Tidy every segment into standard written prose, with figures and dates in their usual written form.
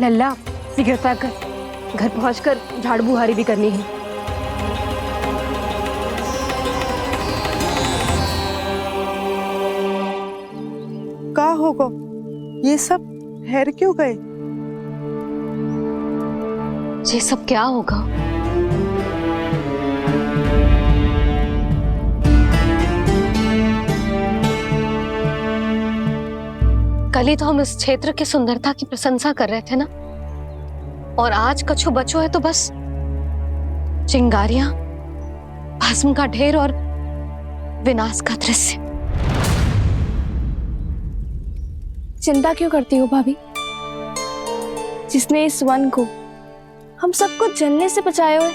लल्ला cigarette pack कर, घर पहुंचकर झाड़ू बुहारी भी करनी है। का होगा ये सब ठहर क्यों गए? ये सब क्या होगा? कल ही तो हम इस क्षेत्र की सुंदरता की प्रशंसा कर रहे थे ना, और आज कछु बचो है तो बस चिंगारियां, भस्म का ढेर और विनाश का दृश्य। चिंता क्यों करती हो भाभी? जिसने इस वन को, हम सबको जलने से बचाए हुए,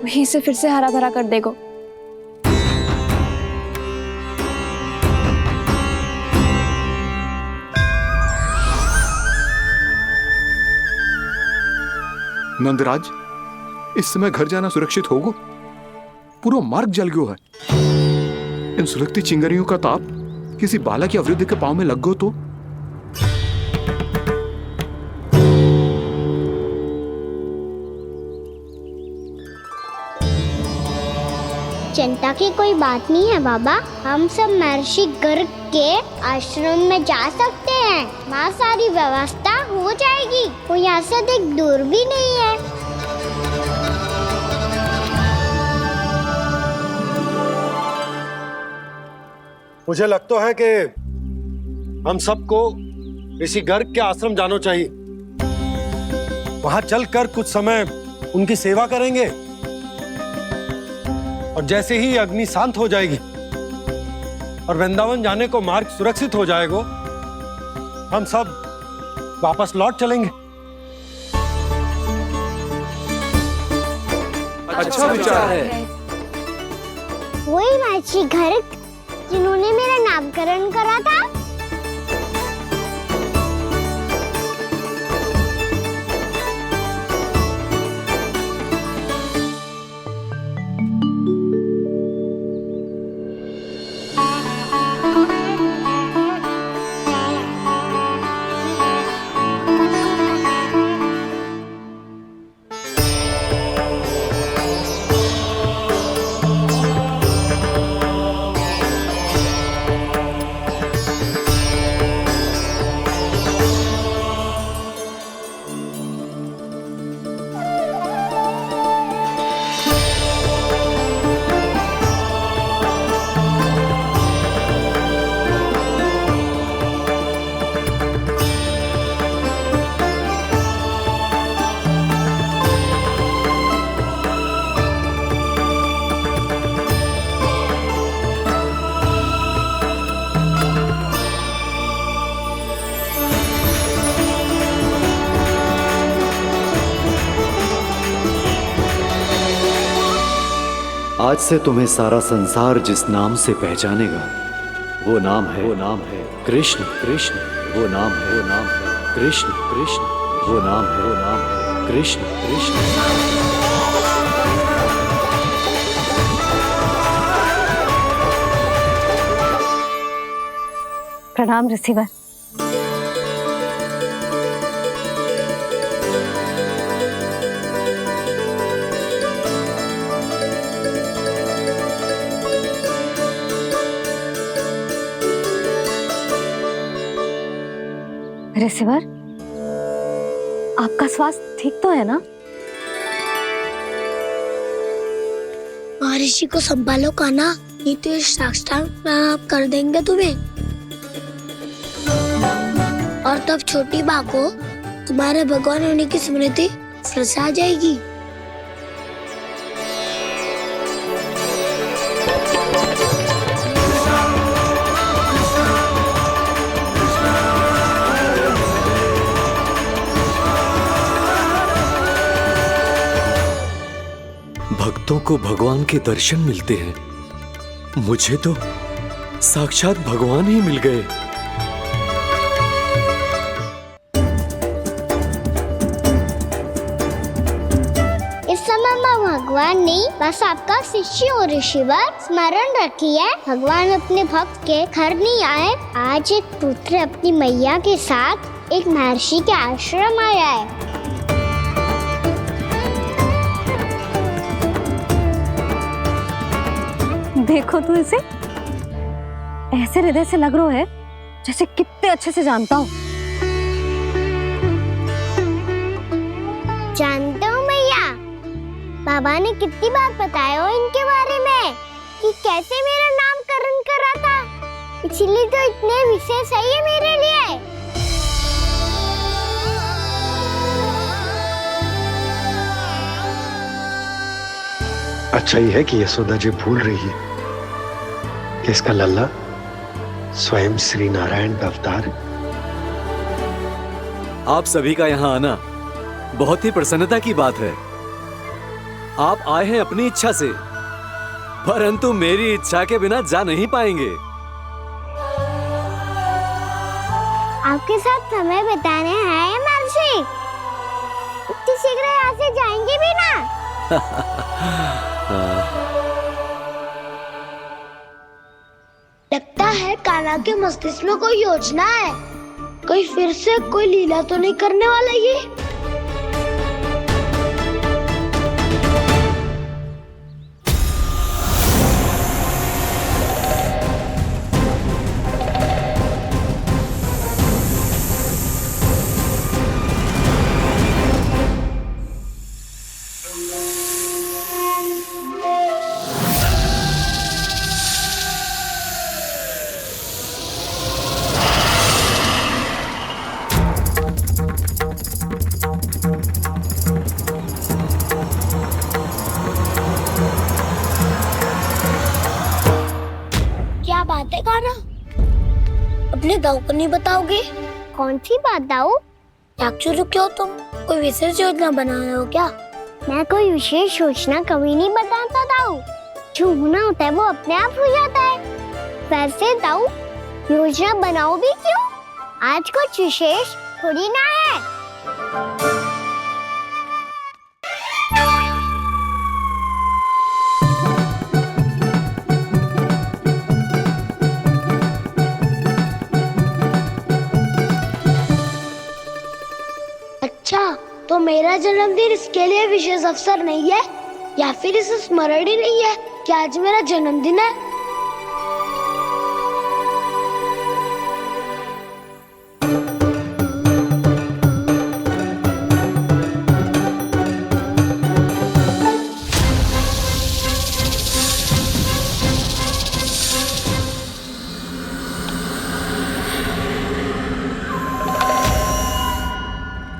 वही से फिर से हरा भरा कर देगा। नंदराज, इस समय घर जाना सुरक्षित होगा? पूरा मार्ग जल गयो है। इन सुलगती चिंगारियों का ताप किसी बालक या वृद्ध के पांव में लग गो तो? चिंता की कोई बात नहीं है बाबा, हम सब महर्षि गर्ग के आश्रम में जा सकते हैं। वहाँ सारी व्यवस्था हो जाएगी, वो यहाँ से अधिक दूर भी नहीं है। मुझे लगता है कि हम सबको ऋषि गर्ग के आश्रम जाना चाहिए। वहां चलकर कुछ समय उनकी सेवा करेंगे, और जैसे ही अग्नि शांत हो जाएगी और वृंदावन जाने को मार्ग सुरक्षित हो जाएगा, हम सब वापस लौट चलेंगे। अच्छा विचार है। वही महर्षि गर्ग जिन्होंने मेरा नामकरण करा था। आज से तुम्हें सारा संसार जिस नाम से पहचानेगा, वो नाम है कृष्ण। कृष्ण वो नाम है कृष्ण। कृष्ण वो नाम है कृष्ण। कृष्ण। प्रणाम ऋषिवर। ऋषिवर, आपका स्वास्थ्य ठीक तो है ना? महर्षि को संभालो कान्हा, नहीं तो ये साष्टांग प्रणाम कर देंगे तुम्हें। और तब छोटी बा को तुम्हारे भगवान होने की स्मृति फिर से आ जाएगी। भक्तों को भगवान के दर्शन मिलते हैं। मुझे तो साक्षात भगवान ही मिल गए। इस समय मैं भगवान ने बस आपका शिष्य और ऋषिवर स्मरण रखी है। भगवान अपने भक्त के घर नहीं आए। आज एक पुत्र अपनी मैया के साथ एक महर्षि के आश्रम आया है। देखो तू इसे, ऐसे हृदय से लग रहा है जैसे कितने अच्छे से जानता हूँ। जानता हूँ मैया, बाबा ने कितनी बार बताया हो इनके बारे में कि कैसे मेरा नामकरण करा था, इसीलिए तो इतने विशेष है ये मेरे लिए। अच्छा ही है कि यशोदा जी भूल रही है कि इसका लल्ला स्वयं श्री नारायण का अवतार है। आप सभी का यहाँ आना बहुत ही प्रसन्नता की बात है। आप आए हैं अपनी इच्छा से, परंतु मेरी इच्छा के बिना जा नहीं पाएंगे। आपके साथ समय बिताने आए महर्षि, इतनी शीघ्र यहाँ से जाएंगे भी ना? लगता है कान्हा के मस्तिष्क में कोई योजना है। कहीं फिर से कोई लीला तो नहीं करने वाला ये? क्या बात है कान्हा? अपने दाऊ को नहीं बताओगे? कौन सी बात दाऊ? याक्षुरु क्यों तुम कोई विशेष योजना बना रहे हो क्या? मैं कोई विशेष योजना कभी नहीं बताता दाऊ। जो होना होता है वो अपने आप हो जाता है। वैसे दाऊ योजना बनाओ भी क्यों? आज कुछ विशेष थोड़ी ना है। अच्छा, तो मेरा जन्मदिन इसके लिए विशेष अवसर नहीं है, या फिर इसे स्मरण ही नहीं है कि आज मेरा जन्मदिन है?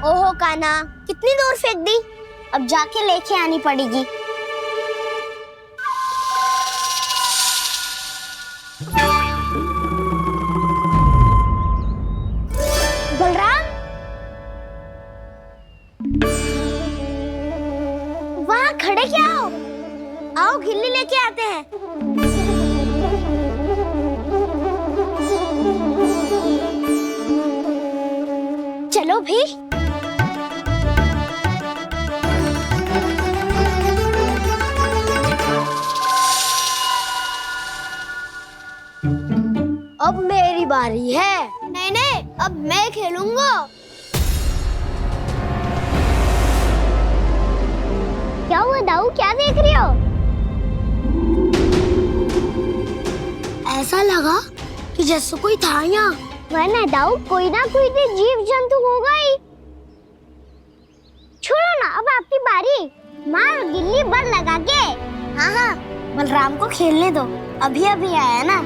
ओहो कान्हा, कितनी दूर फेंक दी, अब जाके लेके आनी पड़ेगी। बलराम, वहाँ खड़े क्या हो? आओ खिल्ली लेके आते हैं। चलो भी। अब मेरी बारी है। नहीं नहीं, अब मैं खेलूंगा। क्या हुआ दाऊ, क्या देख रही हो? ऐसा लगा कि जैसे कोई था यहाँ। वरना दाऊ कोई ना कोई तो जीव जंतु होगा ही। छोड़ो ना, अब आपकी बारी। मार गिल्ली बल लगा के। हाँ हाँ, बलराम को खेलने दो, अभी अभी आया ना।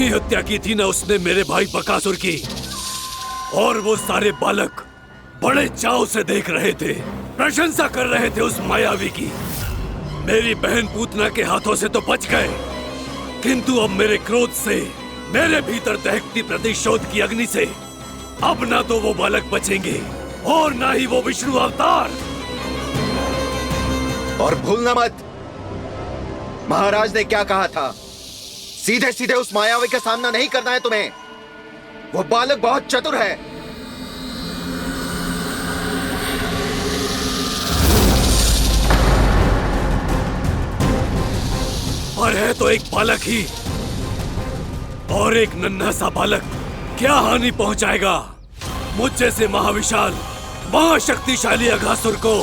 ही हत्या की थी ना उसने मेरे भाई बकासुर की। और वो सारे बालक बड़े चाव से देख रहे थे, प्रशंसा कर रहे थे उस मायावी की। मेरी बहन पूतना के हाथों से तो बच गए, किंतु अब मेरे क्रोध से, मेरे भीतर दहकती प्रतिशोध की अग्नि से अब ना तो वो बालक बचेंगे और ना ही वो विष्णु अवतार। और भूलना मत, महाराज ने क्या कहा था, सीधे सीधे उस मायावी का सामना नहीं करना है तुम्हें। वो बालक बहुत चतुर है। पर है तो एक बालक ही, और एक नन्हा सा बालक क्या हानि पहुंचाएगा मुझ जैसे महाविशाल महाशक्तिशाली अघासुर को।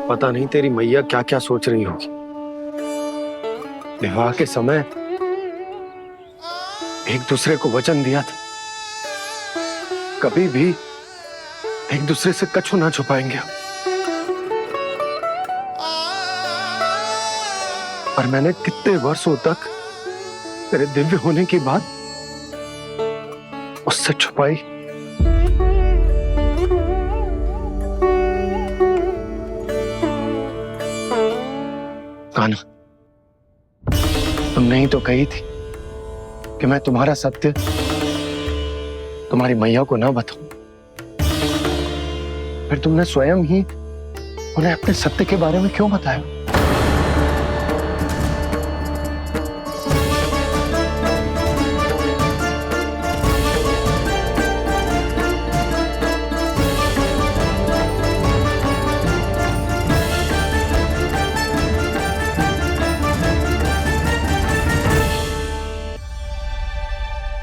पता नहीं तेरी मैया क्या क्या सोच रही होगी। विवाह के समय एक दूसरे को वचन दिया था, कभी भी एक दूसरे से कछु ना छुपाएंगे। पर मैंने कितने वर्षों तक तेरे दिव्य होने की बात उससे छुपाई। कान्हा, तुमने ही तो कही थी कि मैं तुम्हारा सत्य तुम्हारी मैया को ना बताऊं। फिर तुमने स्वयं ही उन्हें अपने सत्य के बारे में क्यों बताया?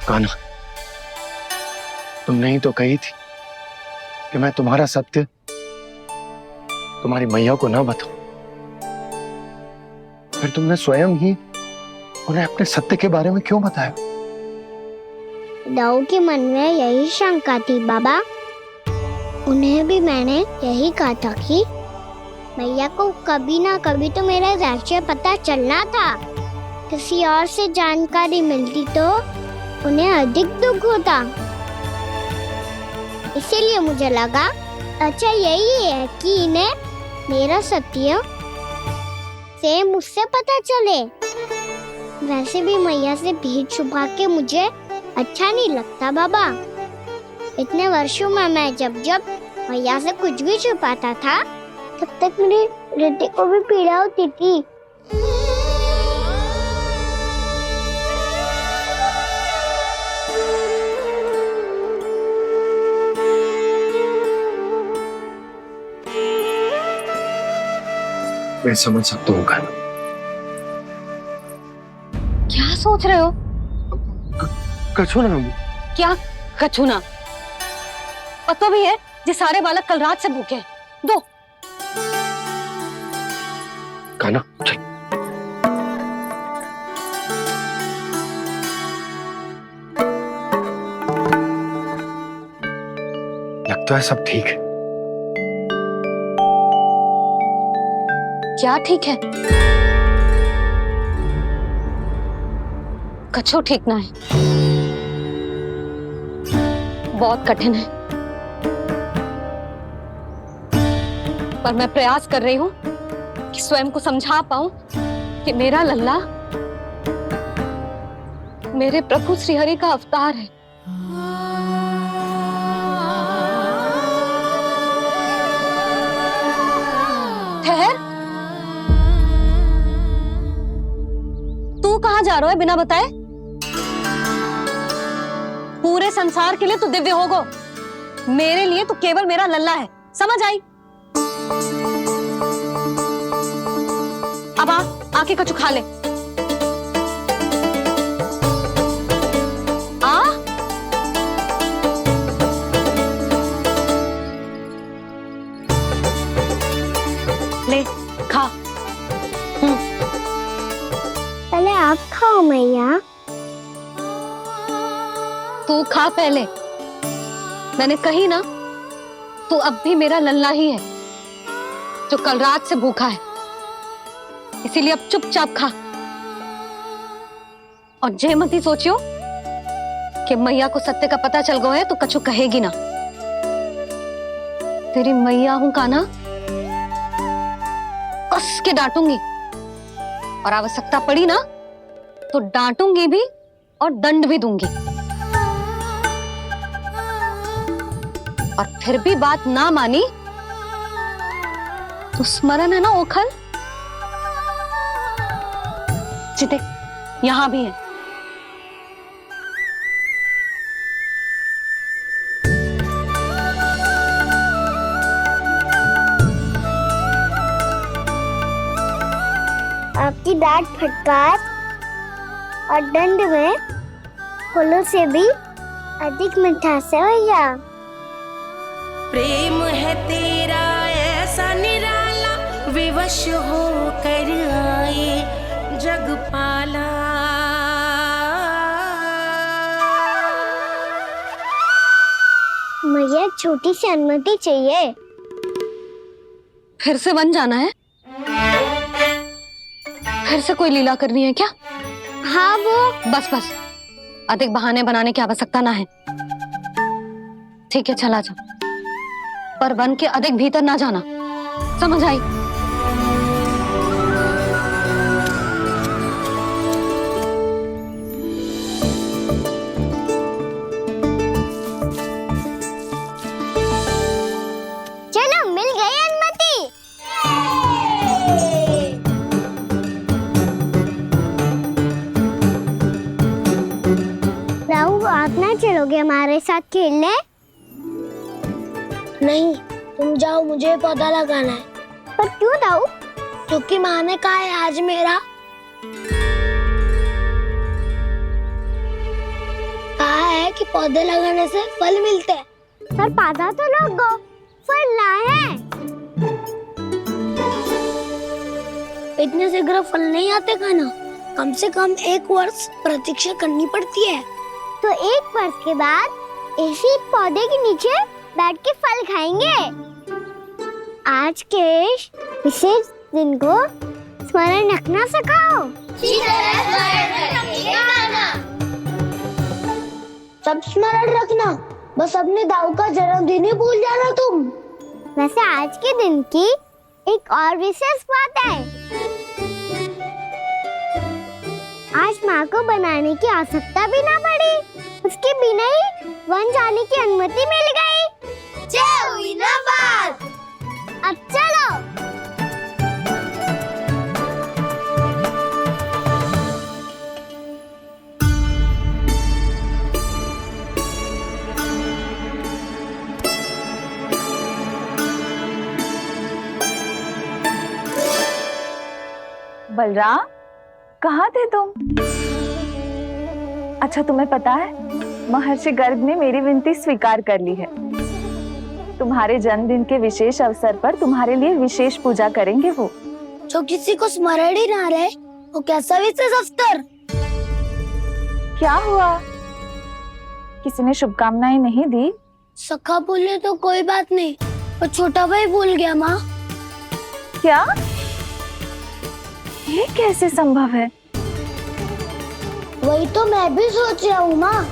कान्हा, तुमने ही तो कही थी कि मैं तुम्हारा सत्य तुम्हारी मैया को ना बताऊं। फिर तुमने स्वयं ही उन्हें अपने सत्य के बारे में क्यों बताया? दाऊ के मन में यही शंका थी बाबा। उन्हें भी मैंने यही कहा था कि मैया को कभी ना कभी तो मेरा रहस्य पता चलना था। किसी और से जानकारी मिलती तो उन्हें अधिक दुख होता। इसीलिए मुझे लगा अच्छा यही है कि इन्हें मेरा सत्य से मुझसे पता चले। वैसे भी मैया से भेद छुपा के मुझे अच्छा नहीं लगता बाबा। इतने वर्षों में मैं जब जब मैया से कुछ भी छुपाता था तब तक मेरे हृदय को भी पीड़ा होती थी। मैं समझ सकता हूँ कान्हा। क्या सोच रहे हो? कछु ना। क्या कछु ना? पता भी है ये सारे बालक कल रात से भूखे हैं। दो। कान्हा चल। लगता है सब ठीक है। क्या ठीक है? कछु ठीक ना है, बहुत कठिन है। पर मैं प्रयास कर रही हूं कि स्वयं को समझा पाऊं कि मेरा लल्ला मेरे प्रभु श्रीहरि का अवतार है। ठहर, तू कहां जा रहा है बिना बताए? पूरे संसार के लिए तू दिव्य होगो, मेरे लिए तू केवल मेरा लल्ला है। समझ आई? अब आके कछु खा ले। आ ले खा। पहले आप खाओ मैया। तू खा पहले। मैंने कही ना, तू अब भी मेरा लल्ला ही है जो कल रात से भूखा है, इसीलिए अब चुपचाप खा। और जे मत ही सोचियो कि मैया को सत्य का पता चल गया है तो कछु कहेगी ना। तेरी मैया हूं कान्हा, कस के डांटूंगी, और आवश्यकता पड़ी ना तो डांटूंगी भी और दंड भी दूंगी। और फिर भी बात ना मानी तो स्मरण है ना ओखल, देख यहां भी है। आपकी डांट फटकार और दंड में फूलों से भी अधिक मिठास है भैया। प्रेम है तेरा ऐसा निराला, विवश हो कर आए जग पाला। मैया छोटी सी अनुमति चाहिए। फिर से वन जाना है? फिर से कोई लीला करनी है क्या? हाँ वो बस बस, अधिक बहाने बनाने की आवश्यकता ना है। ठीक है चला जा, पर वन के अधिक भीतर ना जाना, समझ आई? चलो मिल गई अनुमति। राहु, आप ना चलोगे हमारे साथ खेलने? नहीं, तुम जाओ, मुझे पौधा लगाना है। पर क्यों राहु? क्योंकि माँ ने कहा है आज मेरा कहा है कि पौधे लगाने से फल मिलते हैं। पर पौधा तो लगो, फल ना है। इतने शीघ्र फल नहीं आते खाना, कम से कम 1 वर्ष प्रतीक्षा करनी पड़ती है। तो 1 वर्ष के बाद इसी पौधे के नीचे बैठ के फल खाएंगे। आज के विशेष दिन को स्मरण रखना सिखाओ। सब स्मरण रखना, बस अपने दाऊ का जन्मदिन ही भूल जाना तुम। वैसे आज के दिन की एक और विशेष बात है। आज माँ को बनाने की आवश्यकता भी ना पड़ी, उसके बिना ही वन जाने की अनुमति मिल गई। जय हुई ना बात। अब चलो। बलराम, कहाँ थे तुम? अच्छा, तुम्हें पता है महर्षि गर्ग ने मेरी विनती स्वीकार कर ली है। तुम्हारे जन्मदिन के विशेष अवसर पर तुम्हारे लिए विशेष पूजा करेंगे वो। जो किसी को स्मरण ही ना रहे, वो कैसा विशेष अवसर? क्या हुआ? किसी ने शुभकामनाएं नहीं दी? सखा बोले तो कोई बात नहीं, पर छोटा भाई भूल गया माँ। क्या? ये कैसे संभव है? वही तो मैं भी सोच रहा हूँ माँ।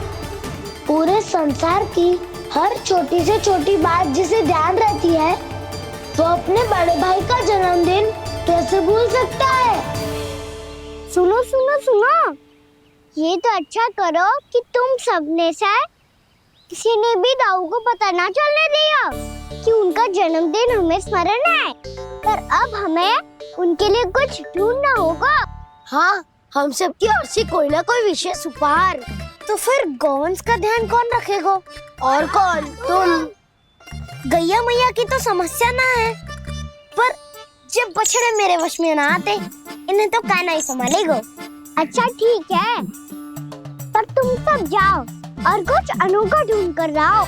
पूरे संसार की हर छोटी से छोटी बात जिसे ध्यान रहती है, वो अपने बड़े भाई का जन्मदिन कैसे भूल सकता है? सुनो सुनो सुनो, ये तो अच्छा करो कि तुम सबने से किसी ने भी दाऊ को पता ना चलने दिया कि उनका जन्मदिन हमें स्मरण है। पर अब हमें उनके लिए कुछ ढूंढना होगा। हाँ, हम सबकी ओर से कोई ना कोई विशेष उपहार। तो फिर गौवंश का ध्यान कौन रखेगा? और कौन? तुम। गैया मैया की तो समस्या ना है, पर जब बछड़े मेरे वश में ना आते, इन्हें तो कान्हा ही संभालेगा। अच्छा ठीक है, पर तुम सब जाओ और कुछ अनोखा ढूंढ कर लाओ।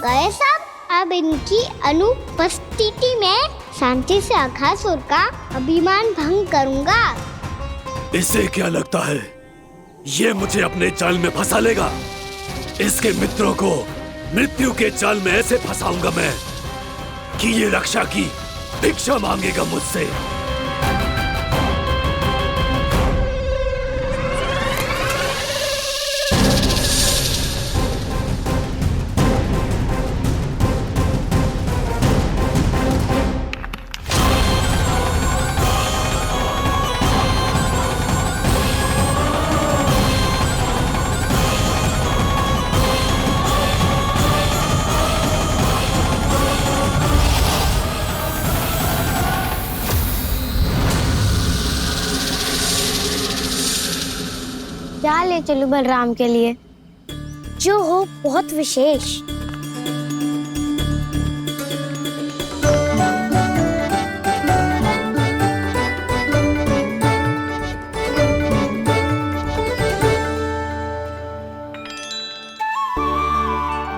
गए सब? अब इनकी अनुपस्थिति में शांति से अघासुर का अभिमान भंग करूंगा। इससे क्या लगता है ये मुझे अपने जाल में फंसा लेगा। इसके मित्रों को मृत्यु के जाल में ऐसे फंसाऊंगा मैं कि ये रक्षा की भिक्षा मांगेगा मुझसे। क्या ले चलूं बलराम के लिए जो हो बहुत विशेष।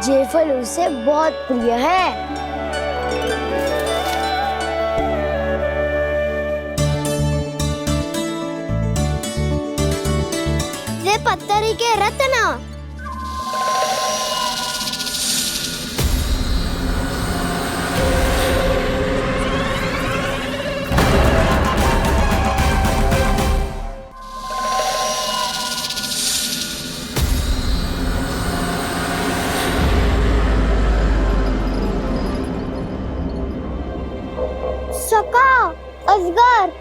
ये फल उसे बहुत प्रिय है। पत्थरी के रत्न। सका अजगर।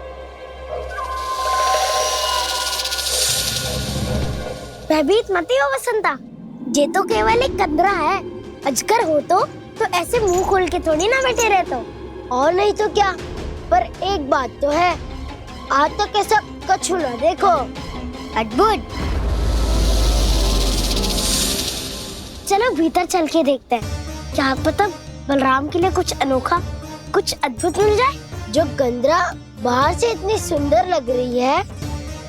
भयभीत मत हो वसंता, ये तो केवल एक कंदरा है। अजगर हो तो ऐसे मुंह खोल के थोड़ी ना बैठे रहते। और नहीं तो क्या, पर एक बात तो है, आज तक ऐसा कछु ना देखो। अद्भुत। चलो भीतर चल के देखते हैं, क्या पता बलराम के लिए कुछ अनोखा, कुछ अद्भुत मिल जाए। जो कंदरा बाहर से इतनी सुंदर लग रही है,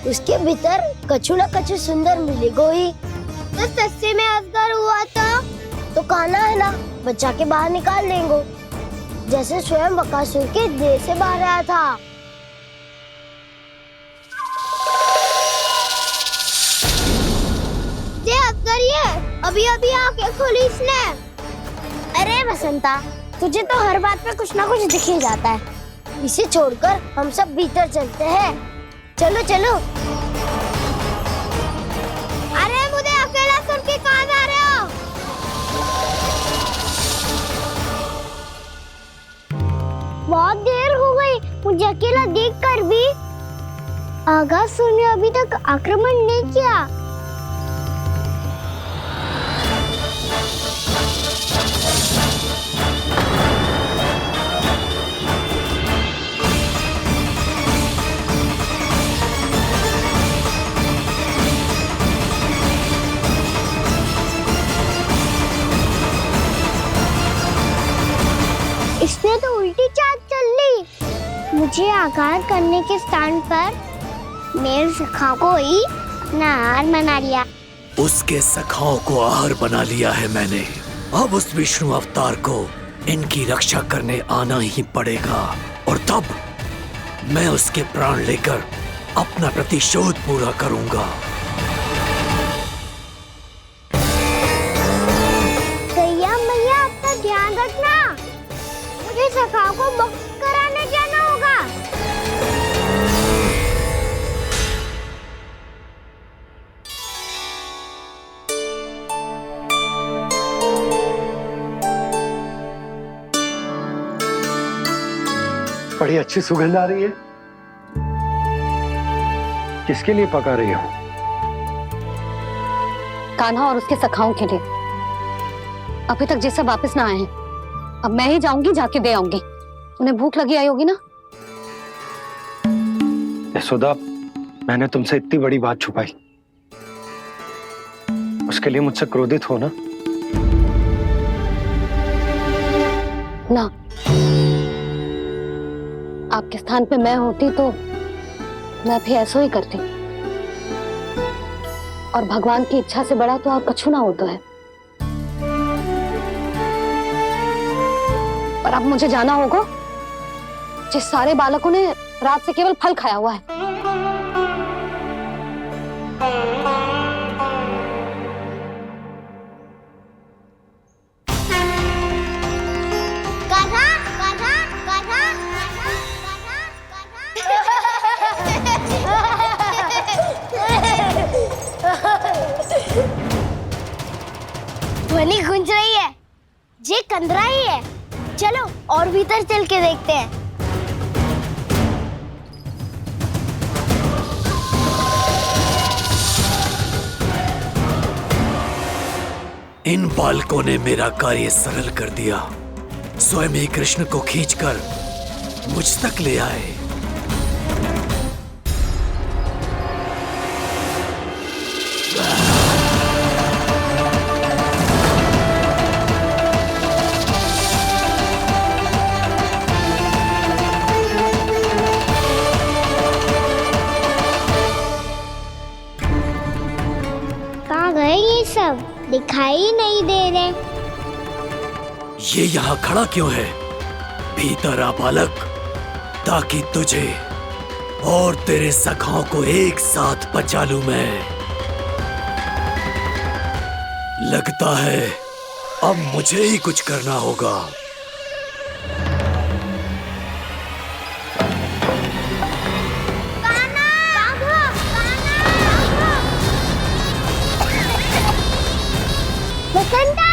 उसके भीतर कछु न कछु सुंदर मिलेगा ही। तो सस्ते में अजगर हुआ तो काना है ना, बच्चा के बाहर निकाल देंगे, जैसे स्वयं बकासुर के देह से बाहर आया था। ये अजगर ये अभी अभी आंखें खोली इसने। अरे बसंता, तुझे तो हर बात पे कुछ ना कुछ दिख ही जाता है। इसे छोड़कर हम सब भीतर चलते हैं। चलो चलो। अरे मुझे अकेला सुन के कहाँ जा रहे हो? बहुत देर हो गई मुझे अकेला देखकर भी। अगासुर ने अभी तक आक्रमण नहीं किया। इसने तो उल्टी चाल चल ली। मुझे आघात करने के स्थान पर मेरे सखा को ही अपना आहार बना लिया। उसके सखाओं को आहार बना लिया है मैंने। अब उस विष्णु अवतार को इनकी रक्षा करने आना ही पड़ेगा, और तब मैं उसके प्राण लेकर अपना प्रतिशोध पूरा करूंगा। गैया मैया, अपना ध्यान रखना। मुझे सखा को मुक्त कराने जाना होगा। बड़ी अच्छी सुगंध आ रही है। किसके लिए पका रही हो? कान्हा और उसके सखाओं के लिए। अभी तक जैसा वापस ना आए हैं, अब मैं ही जाऊंगी, जाके दे आऊंगी। उन्हें भूख लगी आई होगी ना। यशोदा, मैंने तुमसे इतनी बड़ी बात छुपाई, उसके लिए मुझसे क्रोधित हो ना? ना, आपके स्थान पे मैं होती तो मैं भी ऐसा ही करती। और भगवान की इच्छा से बड़ा तो आप कछु ना होता है। और अब मुझे जाना होगा। जिस सारे बालकों ने रात से केवल फल खाया हुआ है। ध्वनि गूंज रही है। ये कंदरा ही है। चलो और भीतर चल के देखते हैं। इन बालकों ने मेरा कार्य सरल कर दिया। स्वयं ही कृष्ण को खींचकर मुझ तक ले आए। कहाँ गए ये सब? दिखाई नहीं दे रहे। ये यहाँ खड़ा क्यों है? भीतर आ बालक, ताकि तुझे और तेरे सखाओं को एक साथ बचा लूं मैं। लगता है अब मुझे ही कुछ करना होगा। बसंता!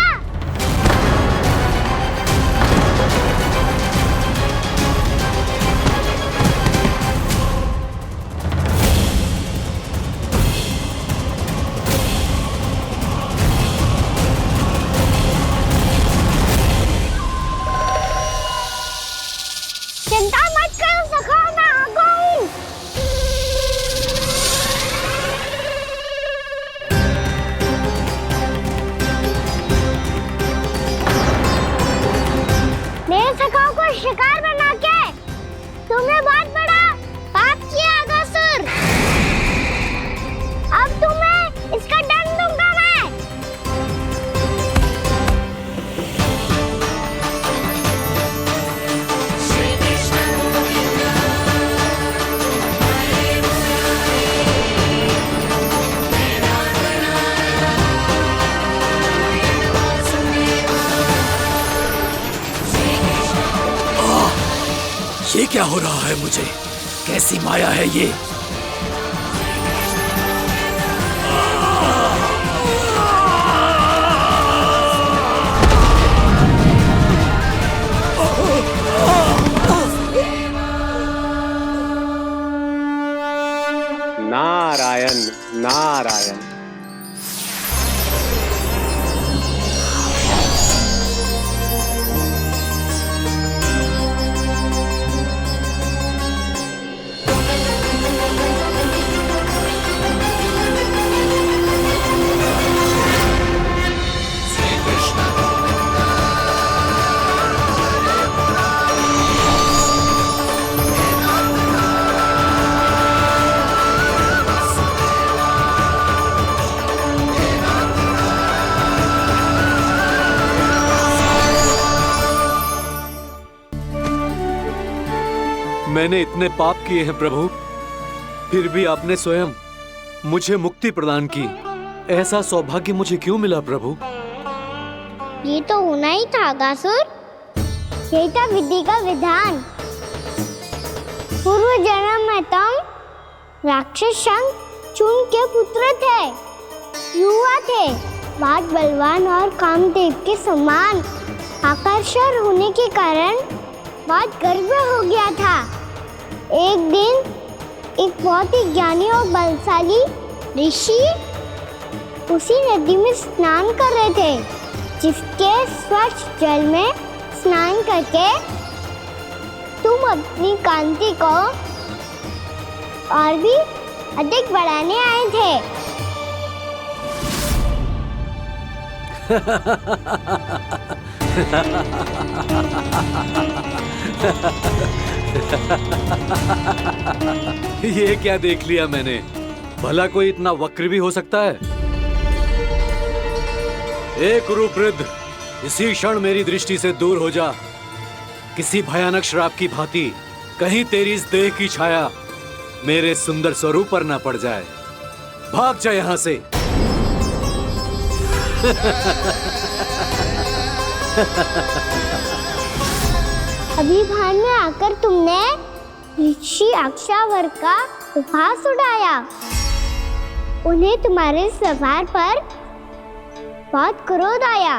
चिंता मत करो सखा, मैं आ गई। मेरे सखाओं को शिकार बना के तुमने बहुत बड़ा पाप किया अगासुर। अब तुम्हें इसका दंड दूंगा मैं। ये क्या हो रहा है मुझे? कैसी माया है ये? नारायण नारायण। मैंने इतने पाप किए हैं प्रभु, फिर भी आपने स्वयं मुझे मुक्ति प्रदान की। ऐसा सौभाग्य मुझे क्यों मिला प्रभु? ये तो होना ही था अगासुर। यही था विधि का विधान। पूर्व जन्म में तुम राक्षस शंखचूड के पुत्र थे। युवा थे, बहुत बलवान और कामदेव के समान। आकर्षण होने के कारण बहुत गर्व हो गया था। एक दिन एक बहुत ही ज्ञानी और बलशाली ऋषि उसी नदी में स्नान कर रहे थे, जिसके स्वच्छ जल में स्नान करके तुम अपनी कांति को और भी अधिक बढ़ाने आए थे। ये क्या देख लिया मैंने? भला कोई इतना वक्र भी हो सकता है? एक रूपवृद्ध, इसी क्षण मेरी दृष्टि से दूर हो जा। किसी भयानक श्राप की भांति कहीं तेरी इस देह की छाया मेरे सुंदर स्वरूप पर न पड़ जाए। भाग जा यहाँ से। अभी भान में आकर तुमने ऋषि अक्षावर का उपहास उड़ाया। उन्हें तुम्हारे सवार पर बहुत क्रोध आया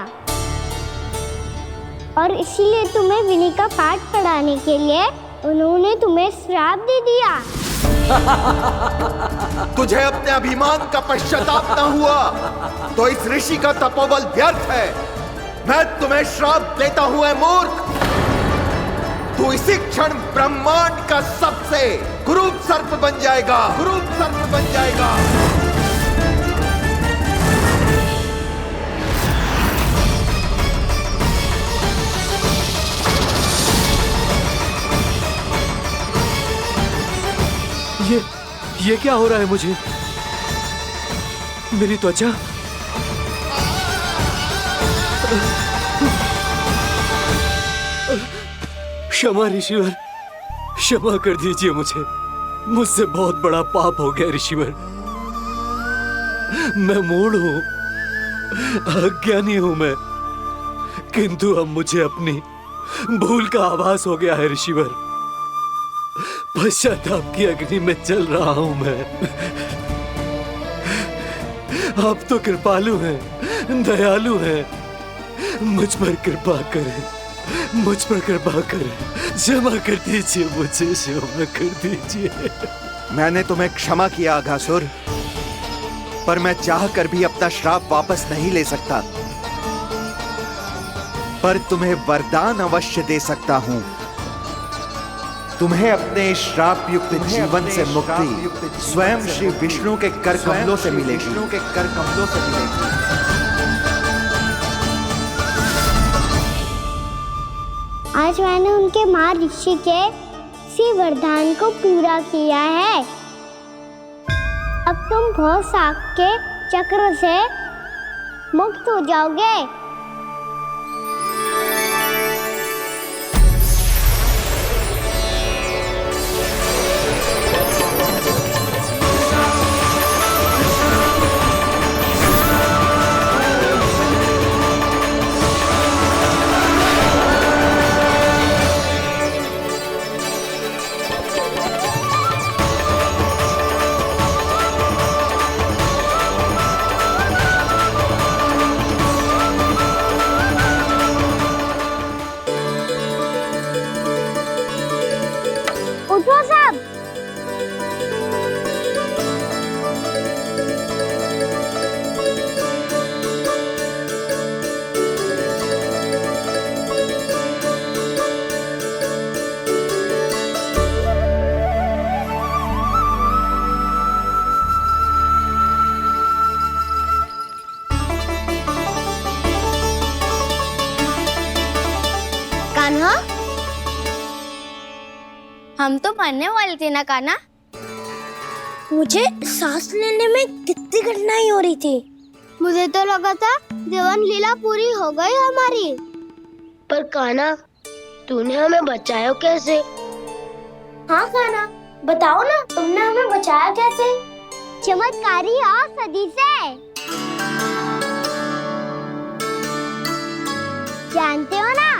और इसीलिए तुम्हें विनी का पाठ पढ़ाने के लिए उन्होंने तुम्हें श्राप दे दिया। तुझे अपने अभिमान का पश्चाताप न हुआ तो इस ऋषि का तपोबल व्यर्थ है। मैं तुम्हें श्राप देता हूं, ऐ मूर्ख। तू इसी क्षण ब्रह्मांड का सबसे कुरूप सर्प बन जाएगा, कुरूप सर्प बन जाएगा। ये क्या हो रहा है मुझे? मेरी त्वचा, क्षमा ऋषिवर, क्षमा कर दीजिए मुझे। मुझसे बहुत बड़ा पाप हो गया ऋषिवर। मैं मूढ़ हूं, अज्ञानी हूं मैं, किंतु अब मुझे अपनी भूल का आभास हो गया है ऋषिवर। पश्चाताप की अग्नि में जल रहा हूं मैं। आप तो कृपालु हैं, दयालु हैं, मुझ पर कृपा करें, मुझ पर कृपा करें। क्षमा कर दीजिए मुझे, क्षमा कर दीजिए। मैंने तुम्हें क्षमा किया अघासुर, पर मैं चाहकर भी अपना श्राप वापस नहीं ले सकता। पर तुम्हें वरदान अवश्य दे सकता हूं। तुम्हें अपने श्राप युक्त जीवन से मुक्ति स्वयं श्री विष्णु के कर कमलों से मिलेगी, विष्णु के कर कमलों से मिलेगी। आज मैंने उनके माँ ऋषि के इसी वरदान को पूरा किया है। अब तुम भव साग के चक्र से मुक्त हो जाओगे। उठो सब। कान्हा, हम तो मरने वाले थे ना कान्हा? मुझे सांस लेने में कितनी कठिनाई हो रही थी। मुझे तो लगा था जीवन लीला पूरी हो गई हमारी। पर कान्हा, तूने हमें बचाया कैसे? हाँ कान्हा, बताओ ना, तुमने हमें बचाया कैसे? चमत्कारी औषधि से। जानते हो ना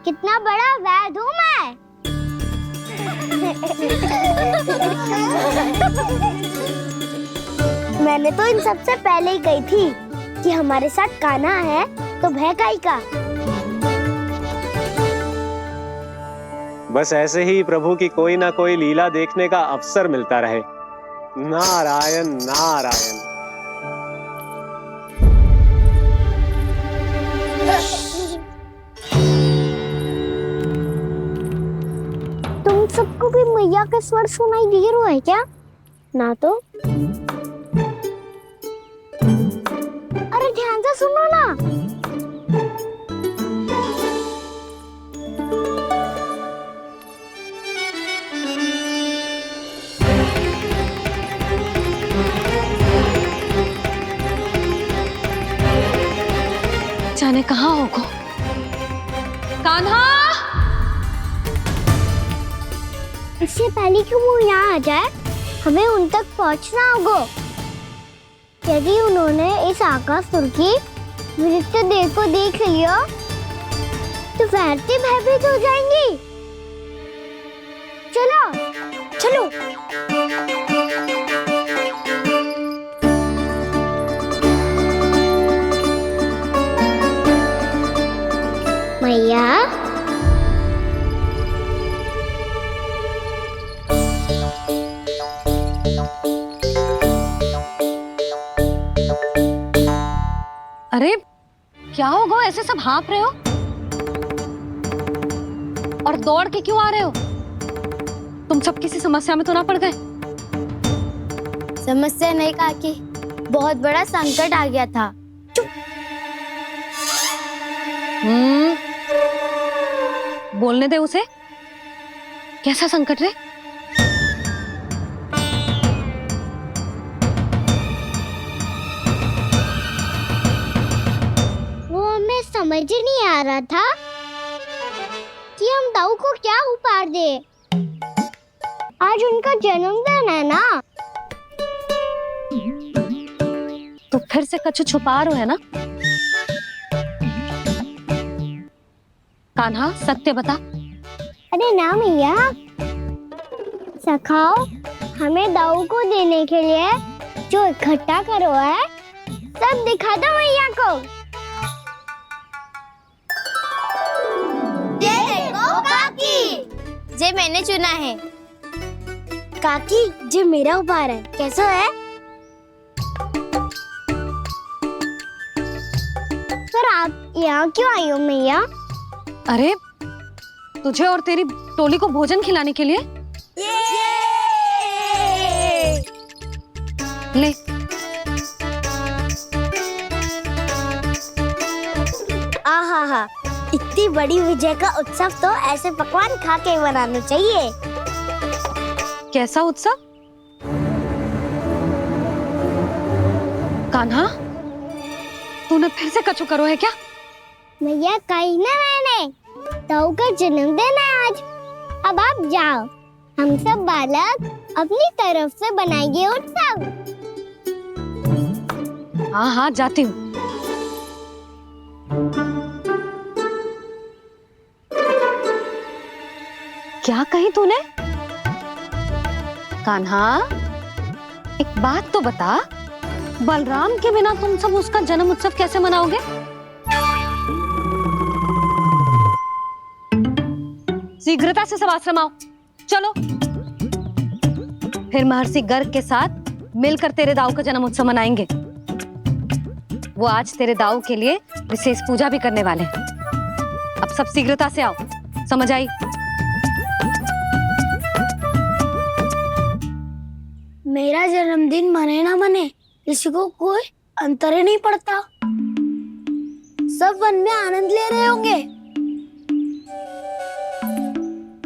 कितना बड़ा वैद्य हूँ मैं। मैंने तो इन सबसे पहले ही कही थी कि हमारे साथ कान्हा है तो भय काई का। बस ऐसे ही प्रभु की कोई ना कोई लीला देखने का अवसर मिलता रहे। नारायण नारायण। तुम सबको भी मैया का स्वर सुनाई दे रहा है क्या? ना तो। अरे ध्यान से सुनो ना। जाने कहाँ होगा कान्हा। इससे पहले कि वो यहाँ आ जाए, हमें उन तक पहुँचना होगा। यदि उन्होंने इस आकासुर की नृत्य देह को देख लिया तो वैरती भयभीत हो जाएंगी। चलो चलो। मैया। अरे क्या हो गो, ऐसे सब हाँफ रहे हो और दौड़ के क्यों आ रहे हो? तुम सब किसी समस्या में तो ना पड़ गए? समस्या नहीं काकी, बहुत बड़ा संकट आ गया था। बोलने दे उसे। कैसा संकट रे? वो हमें समझ ही नहीं आ रहा था कि हम दाऊ को क्या उपहार दे। आज उनका जन्मदिन है ना। तो फिर से कछु छुपा रहे हो है ना? कान्हा सत्य बता। अरे ना मैया, सखाओ हमें दाऊ को देने के लिए जो इकट्ठा करो है सब दिखा दो मैया को। ये देखो काकी, जे मैंने चुना है। काकी जे मेरा उपहार है, कैसा है? पर आप यहाँ क्यों आई हो मैया? अरे तुझे और तेरी टोली को भोजन खिलाने के लिए। ले। आहा, इतनी बड़ी विजय का उत्सव तो ऐसे पकवान खा के मनाना चाहिए। कैसा उत्सव? कान्हा तूने फिर से कछु करो है क्या? मैया कही ना मैंने, दाऊ का जन्मदिन है आज। अब आप जाओ, हम सब बालक अपनी तरफ से बनाएंगे उत्सव। हाँ हाँ जाती हूँ। क्या कही तूने? कान्हा एक बात तो बता, बलराम के बिना तुम सब उसका जन्म उत्सव कैसे मनाओगे? शीघ्रता से सब आश्रम आओ, चलो। फिर महर्षि गर्ग के साथ मिलकर तेरे दाऊ का जन्म उत्सव मनाएंगे। वो आज तेरे दाऊ के लिए विशेष पूजा भी करने वाले हैं। अब सब शीघ्रता से आओ, समझ आई? मेरा जन्मदिन मने ना मने, किसी को कोई अंतर ही नहीं पड़ता। सब वन में आनंद ले रहे होंगे।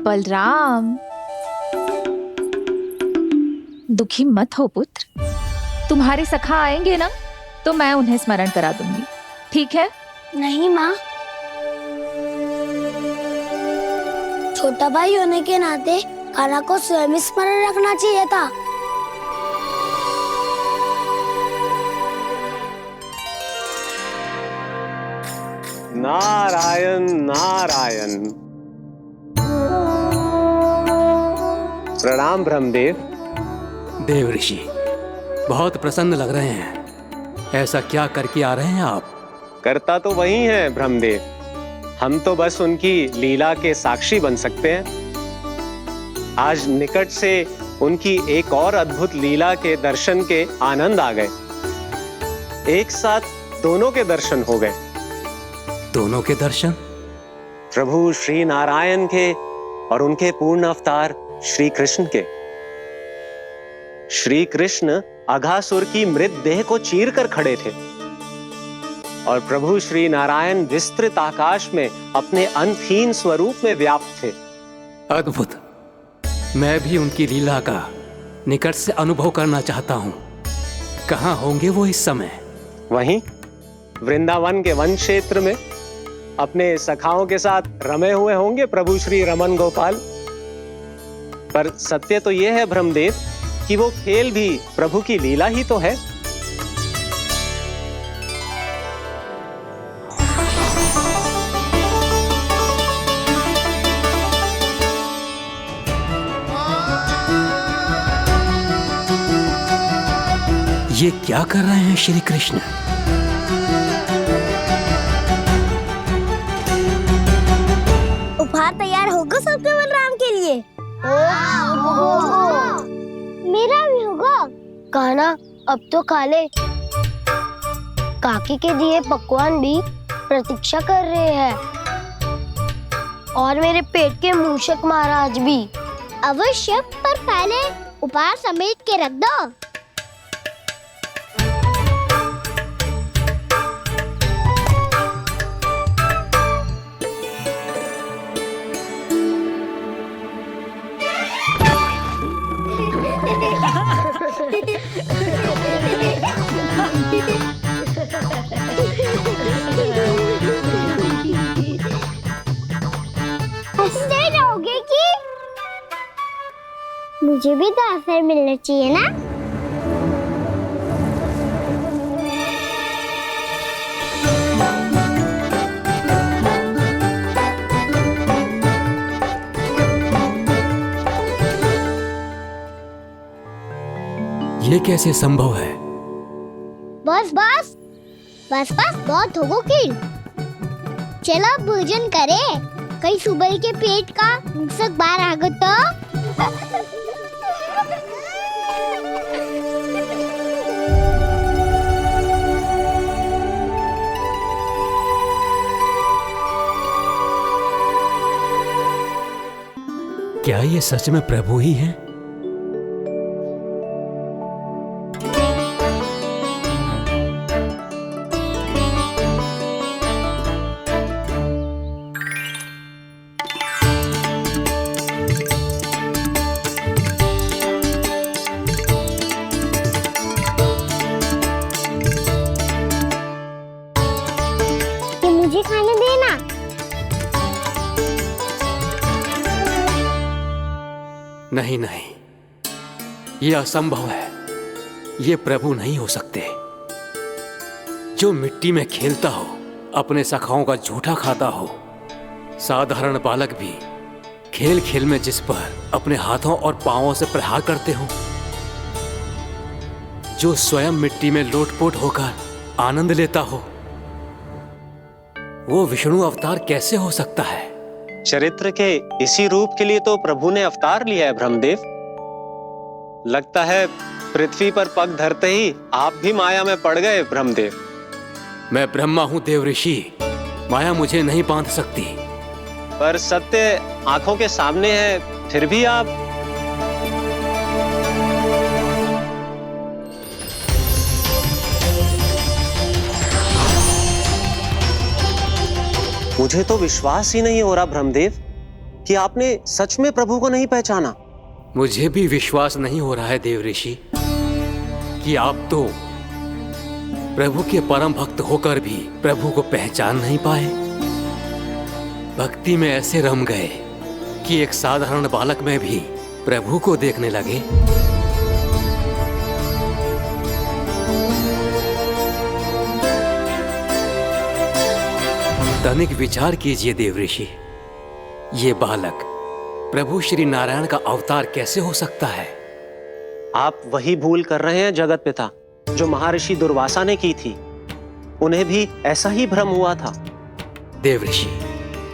बलराम दुखी मत हो पुत्र, तुम्हारे सखा आएंगे ना तो मैं उन्हें स्मरण करा दूंगी, ठीक है? नहीं माँ, छोटा भाई होने के नाते कान्हा को स्वयं स्मरण रखना चाहिए था। नारायण नारायण। प्रणाम ब्रह्मदेव। देव ऋषि बहुत प्रसन्न लग रहे हैं। ऐसा क्या करके आ रहे हैं आप? करता तो वही है ब्रह्मदेव, हम तो बस उनकी लीला के साक्षी बन सकते हैं। आज निकट से उनकी एक और अद्भुत लीला के दर्शन के आनंद आ गए। एक साथ दोनों के दर्शन हो गए। दोनों के दर्शन? प्रभु श्री नारायण के और उनके पूर्ण अवतार श्री कृष्ण के। श्री कृष्ण अघासुर की मृत देह को चीर कर खड़े थे और प्रभु श्री नारायण विस्तृत आकाश में अपने अंतहीन स्वरूप में व्याप्त थे। अद्भुत। मैं भी उनकी लीला का निकट से अनुभव करना चाहता हूँ। कहाँ होंगे वो इस समय? वहीं वृंदावन के वन क्षेत्र में अपने सखाओं के साथ रमे हुए होंगे प्रभु श्री रमन गोपाल। पर सत्य तो यह है ब्रह्मदेव कि वो खेल भी प्रभु की लीला ही तो है। ये क्या कर रहे हैं श्री कृष्ण? उपहार तैयार होगा सबके बलराम के लिए? मेरा भी होगा। कहना अब तो खा ले। काकी के दिए पकवान भी प्रतीक्षा कर रहे हैं और मेरे पेट के मूषक महाराज भी। अवश्य, पर पहले उपहार समेट के रख दो। हंसते रहोगे कि? मुझे भी तो अवसर मिलना चाहिए ना। ये कैसे संभव है? बस बस बस बस बहुत होगो किल। चलो अब भोजन करे। कई सुबह के पेट का मूषक बाहर आ गया तो। क्या ये सच में प्रभु ही हैं? मुझे खाने देना। नहीं नहीं, ये असंभव है। ये प्रभु नहीं हो सकते। जो मिट्टी में खेलता हो, अपने सखाओं का झूठा खाता हो, साधारण बालक भी खेल खेल में जिस पर अपने हाथों और पांवों से प्रहार करते हो, जो स्वयं मिट्टी में लोटपोट होकर आनंद लेता हो, वो विष्णु अवतार कैसे हो सकता है? चरित्र के इसी रूप के लिए तो प्रभु ने अवतार लिया है ब्रह्मदेव। लगता है पृथ्वी पर पग धरते ही आप भी माया में पड़ गए ब्रह्मदेव। मैं ब्रह्मा हूं देव ऋषि, माया मुझे नहीं बांध सकती। पर सत्य आंखों के सामने है, फिर भी आप। मुझे तो विश्वास ही नहीं हो रहा ब्रह्मदेव कि आपने सच में प्रभु को नहीं पहचाना। मुझे भी विश्वास नहीं हो रहा है देव ऋषि कि आप तो प्रभु के परम भक्त होकर भी प्रभु को पहचान नहीं पाए। भक्ति में ऐसे रम गए कि एक साधारण बालक में भी प्रभु को देखने लगे। तनिक विचार कीजिए देव ऋषि, ये बालक प्रभु श्री नारायण का अवतार कैसे हो सकता है? आप वही भूल कर रहे हैं जगत पिता, जो महर्षि दुर्वासा ने की थी। उन्हें भी ऐसा ही भ्रम हुआ था। देव ऋषि,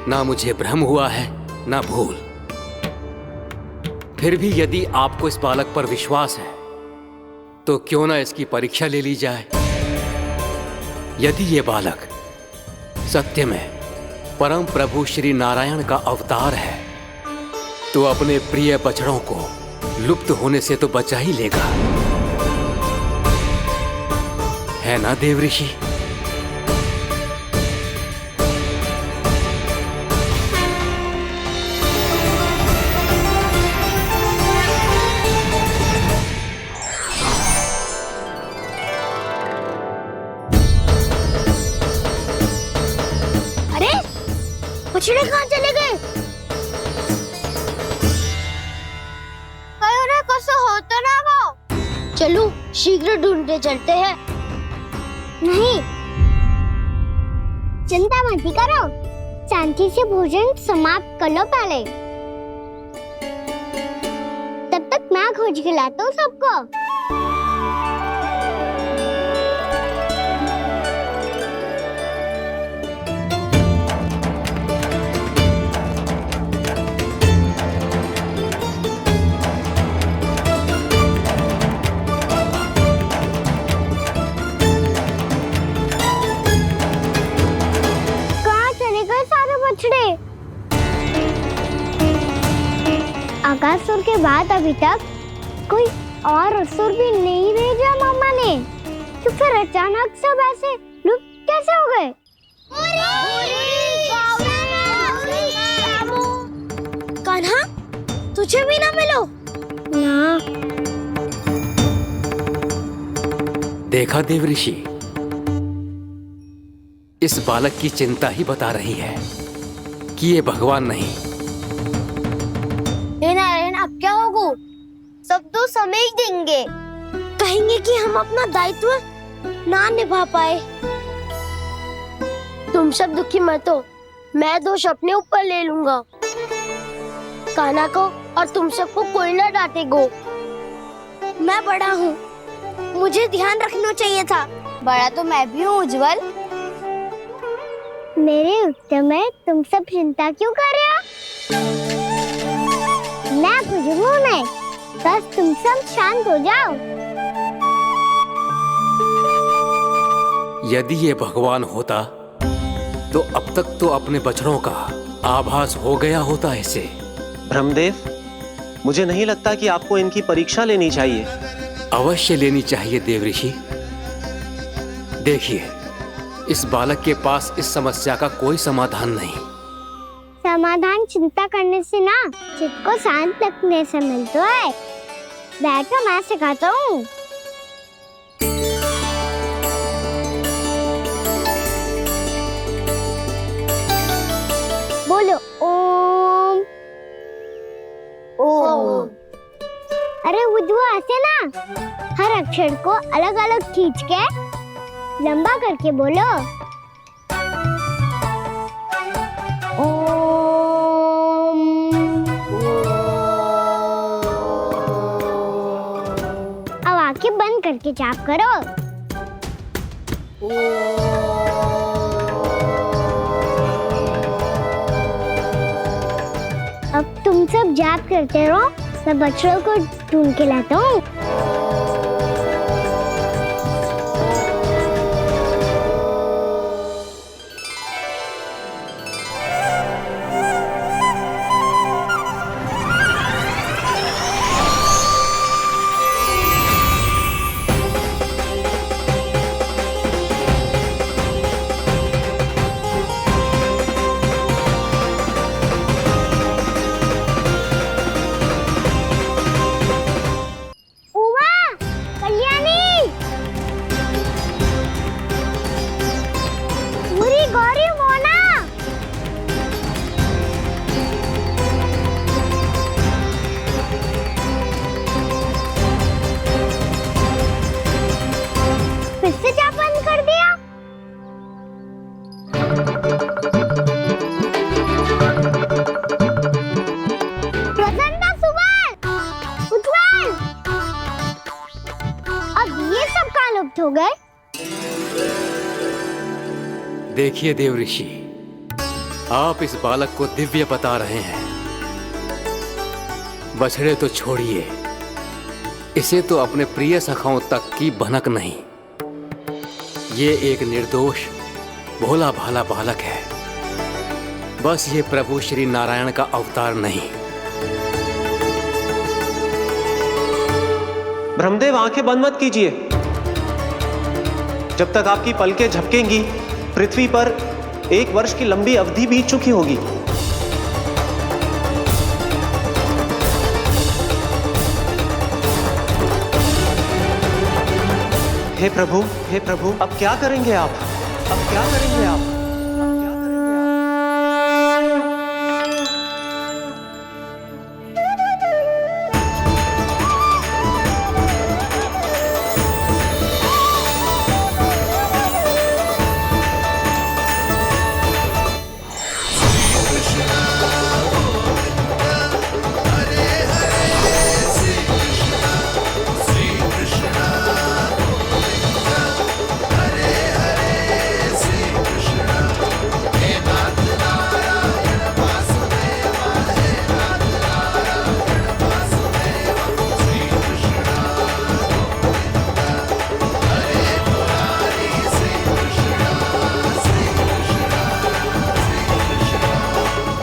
ना मुझे भ्रम हुआ है ना भूल। फिर भी यदि आपको इस बालक पर विश्वास है तो क्यों ना इसकी परीक्षा ले ली जाए। यदि ये बालक सत्य में परम प्रभु श्री नारायण का अवतार है तो अपने प्रिय बछड़ों को लुप्त होने से तो बचा ही लेगा, है ना देव ऋषि? बछड़े कहाँ चले गए? कैसे होता ना वो? चलो शीघ्र ढूंढते चलते हैं। नहीं, चिंता मत करो, शांति से भोजन समाप्त कर लो पहले। तब तक मैं खोज के लाता हूँ सबको। बकासुर के बाद अभी तक कोई और असुर भी नहीं भेजा मामा ने, तो फिर अचानक सब ऐसे लुप्त कैसे हो गए? कान्हा, तुझे भी ना मिलो? ना। देखा देव ऋषि, इस बालक की चिंता ही बता रही है कि ये भगवान नहीं। हे नारायण, अब क्या होगा? सब तो समझ देंगे, कहेंगे कि हम अपना दायित्व ना निभा पाए। तुम सब दुखी मत हो, मैं दोष अपने ऊपर ले लूंगा। कान्हा को और तुम सबको कोई ना डांटेगो। मैं बड़ा हूँ, मुझे ध्यान रखना चाहिए था। बड़ा तो मैं भी हूँ उज्जवल। मेरे उत्तर में तुम सब चिंता क्यों कर रहे हो? मैं बुझूंगा नहीं, बस तुम सब शांत हो जाओ। यदि ये भगवान होता तो अब तक तो अपने बछड़ों का आभास हो गया होता इसे। ब्रह्मदेव, मुझे नहीं लगता कि आपको इनकी परीक्षा लेनी चाहिए। अवश्य लेनी चाहिए देव ऋषि। देखिए, इस बालक के पास इस समस्या का कोई समाधान नहीं। समाधान चिंता करने से ना, चित्त को शांत रखने से मिलता है। बैठो, मैं सिखाता हूँ। बोलो ओम। ओम। अरे उज्जवल, ऐसे ना हर अक्षर को अलग अलग खींच के लंबा करके बोलो। ओम। अब आंखें बंद करके जाप करो। अब तुम सब जाप करते रहो, मैं बच्चों को ढूंढ के लाता हूँ। हो गए। देखिए देव ऋषि, आप इस बालक को दिव्य बता रहे हैं। बछड़े तो छोड़िए, इसे तो अपने प्रिय सखाओं तक की भनक नहीं। ये एक निर्दोष भोला भाला बालक है, बस ये प्रभु श्री नारायण का अवतार नहीं। ब्रह्मदेव, आंखें बंद मत कीजिए। जब तक आपकी पलकें झपकेंगी, पृथ्वी पर 1 वर्ष की लंबी अवधि बीत चुकी होगी। हे प्रभु, अब क्या करेंगे आप? अब क्या करेंगे आप?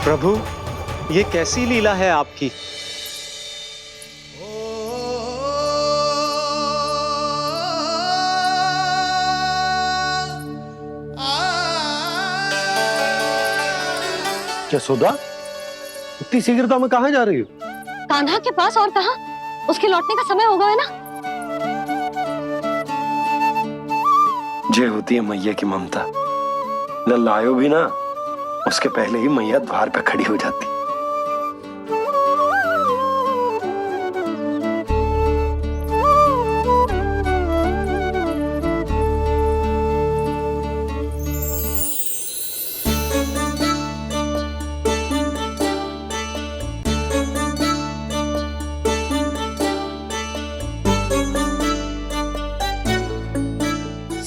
प्रभु, ये कैसी लीला है आपकी? जसोदा, इतनी शीघ्रता में कहाँ जा रही हो? कान्हा के पास, और कहाँ? उसके लौटने का समय हो गया है ना। जय होती है मैया की ममता। लल्लायो भी ना, उसके पहले ही मैया द्वार पे खड़ी हो जाती।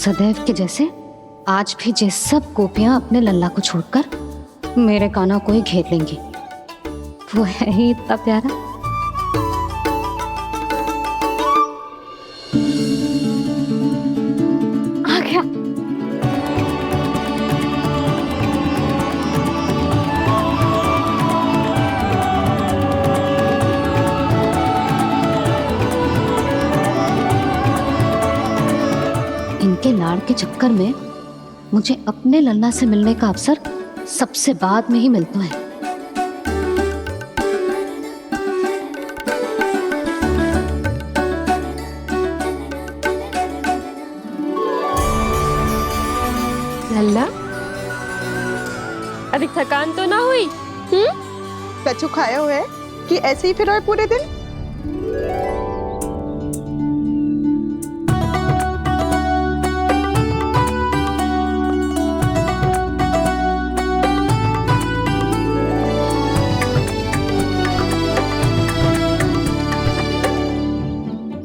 सदैव के जैसे आज भी ये सब गोपियां अपने लल्ला को छोड़कर मेरे कान्हा को ही घेर लेंगी। वो है ही इतना प्यारा। आ गया। इनके लाड़ के चक्कर में मुझे अपने लल्ला से मिलने का अवसर सबसे बाद में ही मिलता है। लल्ला, अभी थकान तो ना हुई? कछु खाया हुआ है कि ऐसे ही फिर पूरे दिन?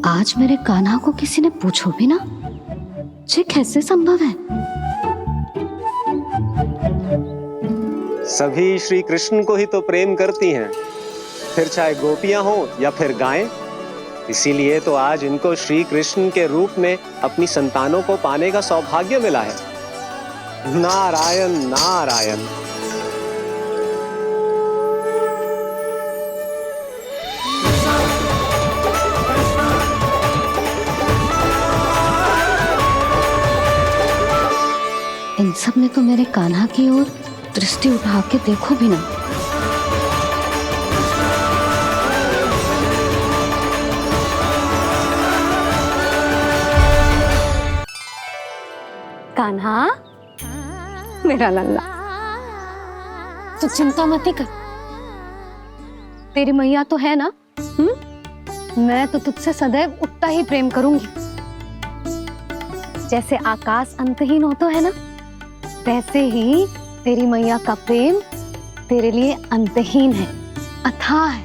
आज मेरे कान्हा को किसी ने पूछो भी ना, ये कैसे संभव है? सभी श्री कृष्ण को ही तो प्रेम करती हैं, फिर चाहे गोपियां हो या फिर गायें। इसीलिए तो आज इनको श्री कृष्ण के रूप में अपनी संतानों को पाने का सौभाग्य मिला है। नारायण नारायण। इन सब ने तो मेरे कान्हा की ओर दृष्टि उठा के देखो भी ना। कान्हा, मेरा लल्ला, तू चिंता मत कर। तेरी मैया तो है ना। मैं तो तुझसे सदैव उतना ही प्रेम करूंगी। जैसे आकाश अंतहीन होता है ना, वैसे ही तेरी मैया का प्रेम तेरे लिए अंतहीन है, अथाह है।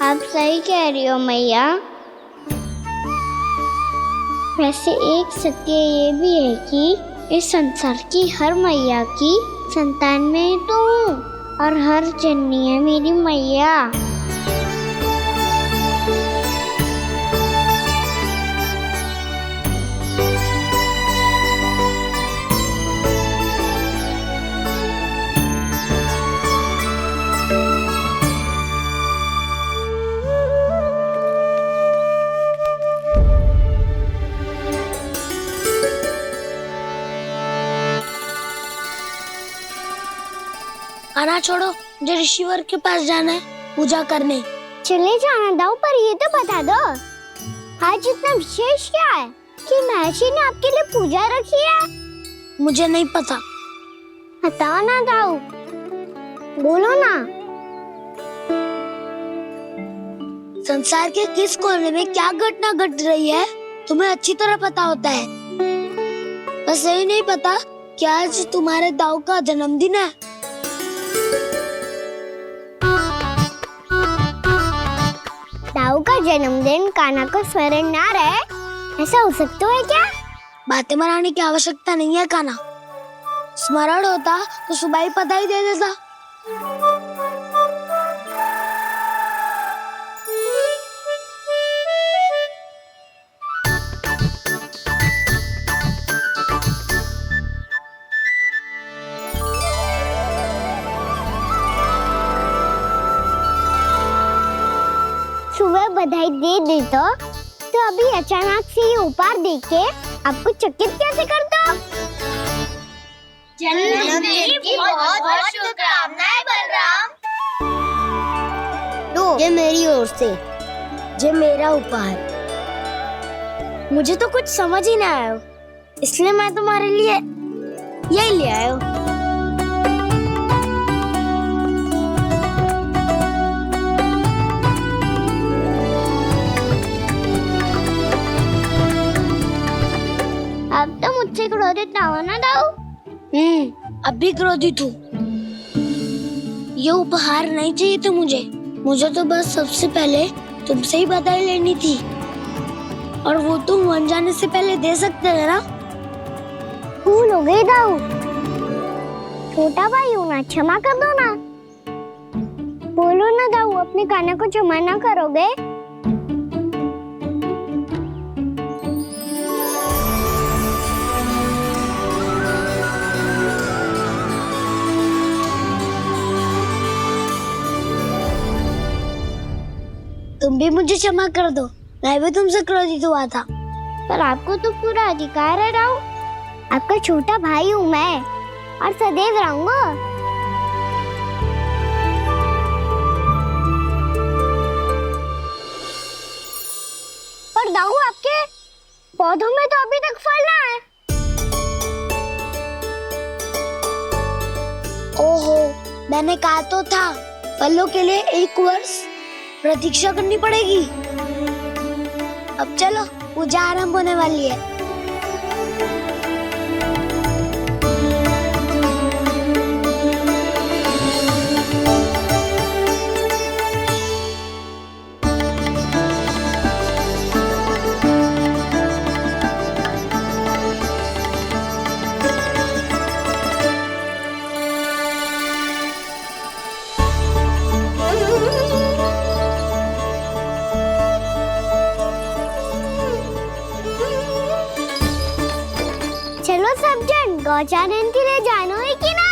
आप सही कह रही हो मैया। वैसे एक सत्य ये भी है कि इस संसार की हर मैया की संतान में तो हूँ, और हर जननी है मेरी मैया। आना छोड़ो, मुझे ऋषिवर के पास जाना है पूजा करने। चले जाना दाऊ, पर ये तो बता दो आज इतना विशेष क्या है कि महर्षि ने आपके लिए पूजा रखी है? मुझे नहीं पता। बताओ ना दाऊ, बोलो ना। संसार के किस कोने में क्या घटना घट रही है तुम्हें अच्छी तरह पता होता है। बस यही नहीं पता कि आज तुम्हारे दाऊ का जन्मदिन है। दाऊ का जन्मदिन कान्हा को स्मरण ना रहे, ऐसा हो सकता है क्या? बातें बनाने की आवश्यकता नहीं है कान्हा। स्मरण होता तो सुबह ही पता ही दे देता। सुबह बधाई दे देता तो अभी अचानक से ये उपहार देके आपको चकित कैसे कर दो? जन्मदिन की बहुत शुभकामनाएं बलराम। लो, ये मेरी ओर से, ये मेरा उपहार। मुझे तो कुछ समझ ही ना आया, इसलिए मैं तुम्हारे लिए यही ले आया हूँ। अब तो मुझसे क्रोधित ना होना दाऊ। अब भी क्रोधित हूँ। ये उपहार नहीं चाहिए था मुझे तो बस सबसे पहले तुमसे ही बधाई लेनी थी, और वो तुम बन जाने से पहले दे सकते थे ना। भूल हो गई दाऊ। छोटा भाई हूँ ना, क्षमा कर दो ना। बोलो ना दाऊ, अपने कान्हा को क्षमा ना करोगे? तुम भी मुझे क्षमा कर दो, मैं भी तुमसे क्रोधित हुआ था। पर आपको तो पूरा अधिकार है दाऊ। आपका छोटा भाई हूँ मैं, और सदैव रहूंगा। पर दाऊ, आपके पौधों में तो अभी तक फल ना है। ओहो, मैंने कहा तो था, फलों के लिए 1 वर्ष प्रतीक्षा करनी पड़ेगी। अब चलो, पूजा आरंभ होने वाली है। चलो सब जन गौचारण के लिए जानो है कि ना?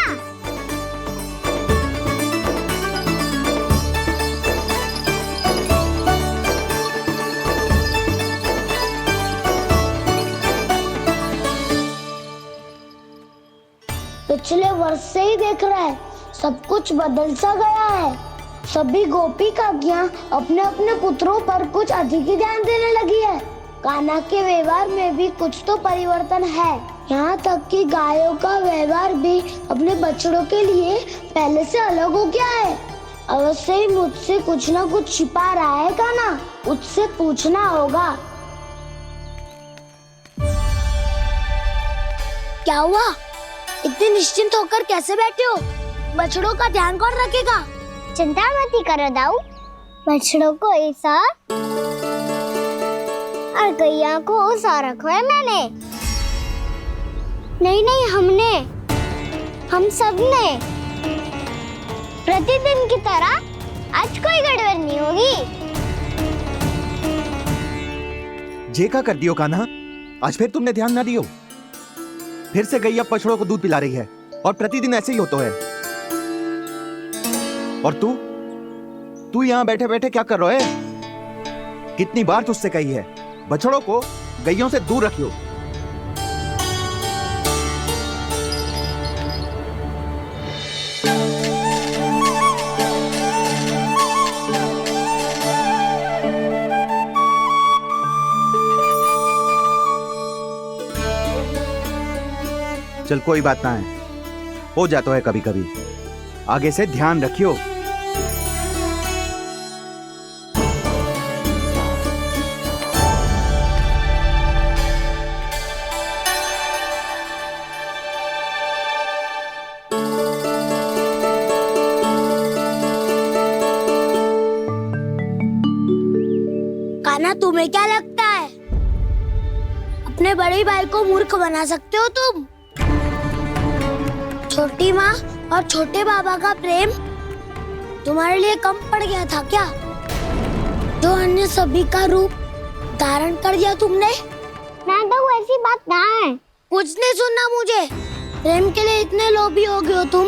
पिछले वर्ष से ही देख रहा है, सब कुछ बदल सा गया है। सभी गोपी काकियां अपने अपने पुत्रों पर कुछ अधिक ही ध्यान देने लगी है। कान्हा के व्यवहार में भी कुछ तो परिवर्तन है। यहाँ तक कि गायों का व्यवहार भी अपने बछड़ों के लिए पहले से अलग हो गया है। अवश्य ही मुझसे कुछ ना कुछ छिपा रहा है कान्हा, उससे पूछना होगा। क्या हुआ? इतने निश्चिंत होकर कैसे बैठे हो? बछड़ों का ध्यान कौन रखेगा? चिंता मत करो दाऊ, बछड़ों को ऐसा और गैया को उसा रखो है मैंने। नहीं, हम सब ने प्रतिदिन की तरह आज कोई गड़बड़ नहीं होगी। जे का कर दियो कान्हा, आज फिर तुमने ध्यान ना दियो। फिर से गैया बछड़ों को दूध पिला रही है, और प्रतिदिन ऐसे ही होता है। और तू यहाँ बैठे बैठे क्या कर रहा है? कितनी बार तुझसे कही है, बछड़ों को गैयों से दूर रखियो। चल कोई बात ना है, हो जाता है कभी कभी। आगे से ध्यान रखियो। कान्हा, तुम्हें क्या लगता है अपने बड़े भाई को मूर्ख बना सकते हो तुम? छोटी माँ और छोटे बाबा का प्रेम तुम्हारे लिए कम पड़ गया था क्या? जो अन्य सभी का रूप धारण कर दिया तुमने? ना तो ऐसी बात ना है। कुछ नहीं सुनना मुझे। प्रेम के लिए इतने लोभी हो गए हो तुम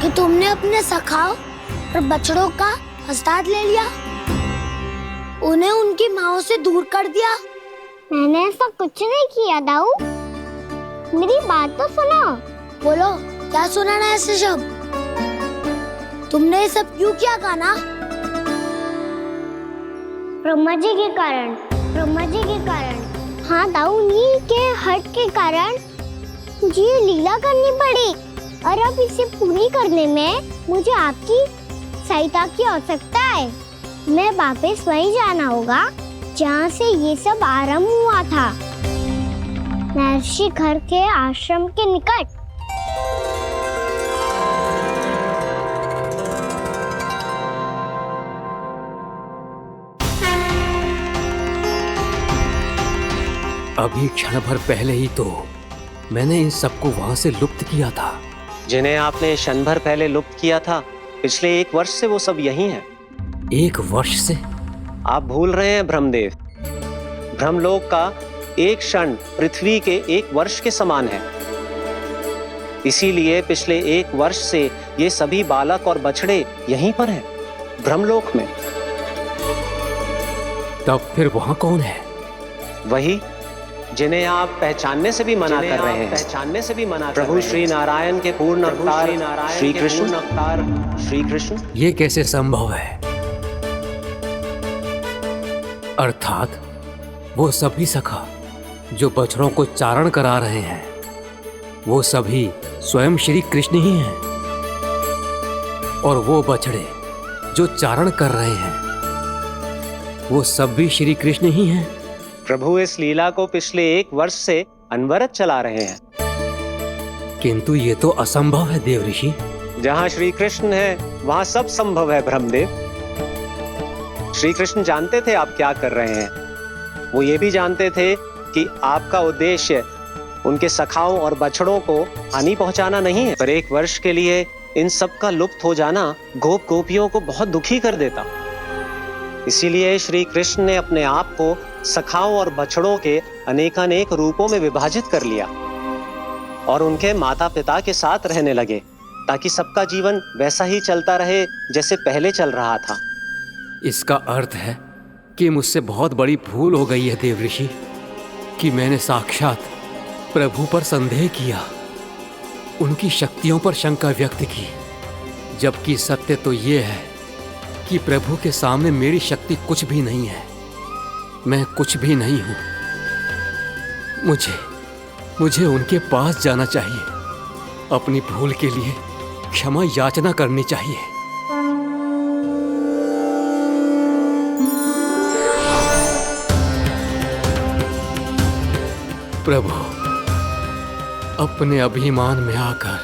कि तुमने अपने सखाओं और बछड़ों का हस्ताक्षर ले लिया, उन्हें उनकी माँओं से दूर कर दिया। मैंने ऐसा कुछ नहीं किया दाऊ, मेरी बात तो सुनो। बोलो, क्या सुनाना है ऐसे शब्द? तुमने ये सब क्यों किया कान्हा? ब्रह्मा जी के कारण, ब्रह्मा जी के कारण। हाँ दाऊ, नील के हट के कारण मुझे ये लीला करनी पड़ी, और अब इसे पूरी करने में मुझे आपकी सहायता की आवश्यकता है। मैं वापस वहीं जाना होगा जहाँ से ये सब आरंभ हुआ था, महर्षि घर के आश्रम के निकट। अभी क्षण भर पहले ही तो मैंने इन सबको वहां से लुप्त किया था। जिन्हें आपने क्षण भर पहले लुप्त किया था, पिछले 1 वर्ष से वो सब यहीं हैं। 1 वर्ष से? आप भूल रहे हैं ब्रह्मदेव। ब्रह्मलोक का एक क्षण पृथ्वी के 1 वर्ष के समान है। इसीलिए पिछले 1 वर्ष से ये सभी बालक और बछड़े यहीं पर हैं, ब्रह्मलोक में। तब फिर वहां कौन है? वही जिन्हें आप पहचानने से भी मना कर रहे हैं, पहचानने से भी मना प्रभु श्री नारायण के पूर्ण अवतार श्री कृष्ण। ये कैसे संभव है? अर्थात वो सभी सखा जो बछड़ों को चारण करा रहे हैं, वो सभी स्वयं श्री कृष्ण ही हैं, और वो बछड़े जो चारण कर रहे हैं, वो सब भी श्री कृष्ण ही हैं। प्रभु इस लीला को पिछले 1 वर्ष से अनवरत चला रहे हैं। किंतु ये तो असंभव है देव ऋषि। जहाँ श्री कृष्ण है वहाँ सब संभव है ब्रह्मदेव। श्री कृष्ण जानते थे आप क्या कर रहे हैं। वो ये भी जानते थे कि आपका उद्देश्य उनके सखाओं और बछड़ों को हानि पहुंचाना नहीं है, पर 1 वर्ष के लिए इन सब का लुप्त हो जाना गोप गोपियों को बहुत दुखी कर देता। इसीलिए श्री कृष्ण ने अपने आप को सखाओं और बछड़ों के अनेकानेक रूपों में विभाजित कर लिया और उनके माता पिता के साथ रहने लगे, ताकि सबका जीवन वैसा ही चलता रहे जैसे पहले चल रहा था। इसका अर्थ है कि मुझसे बहुत बड़ी भूल हो गई है देव ऋषि, कि मैंने साक्षात प्रभु पर संदेह किया, उनकी शक्तियों पर शंका व्यक्त की, जबकि सत्य तो ये है कि प्रभु के सामने मेरी शक्ति कुछ भी नहीं है। मैं कुछ भी नहीं हूं। मुझे उनके पास जाना चाहिए, अपनी भूल के लिए क्षमा याचना करनी चाहिए। प्रभु, अपने अभिमान में आकर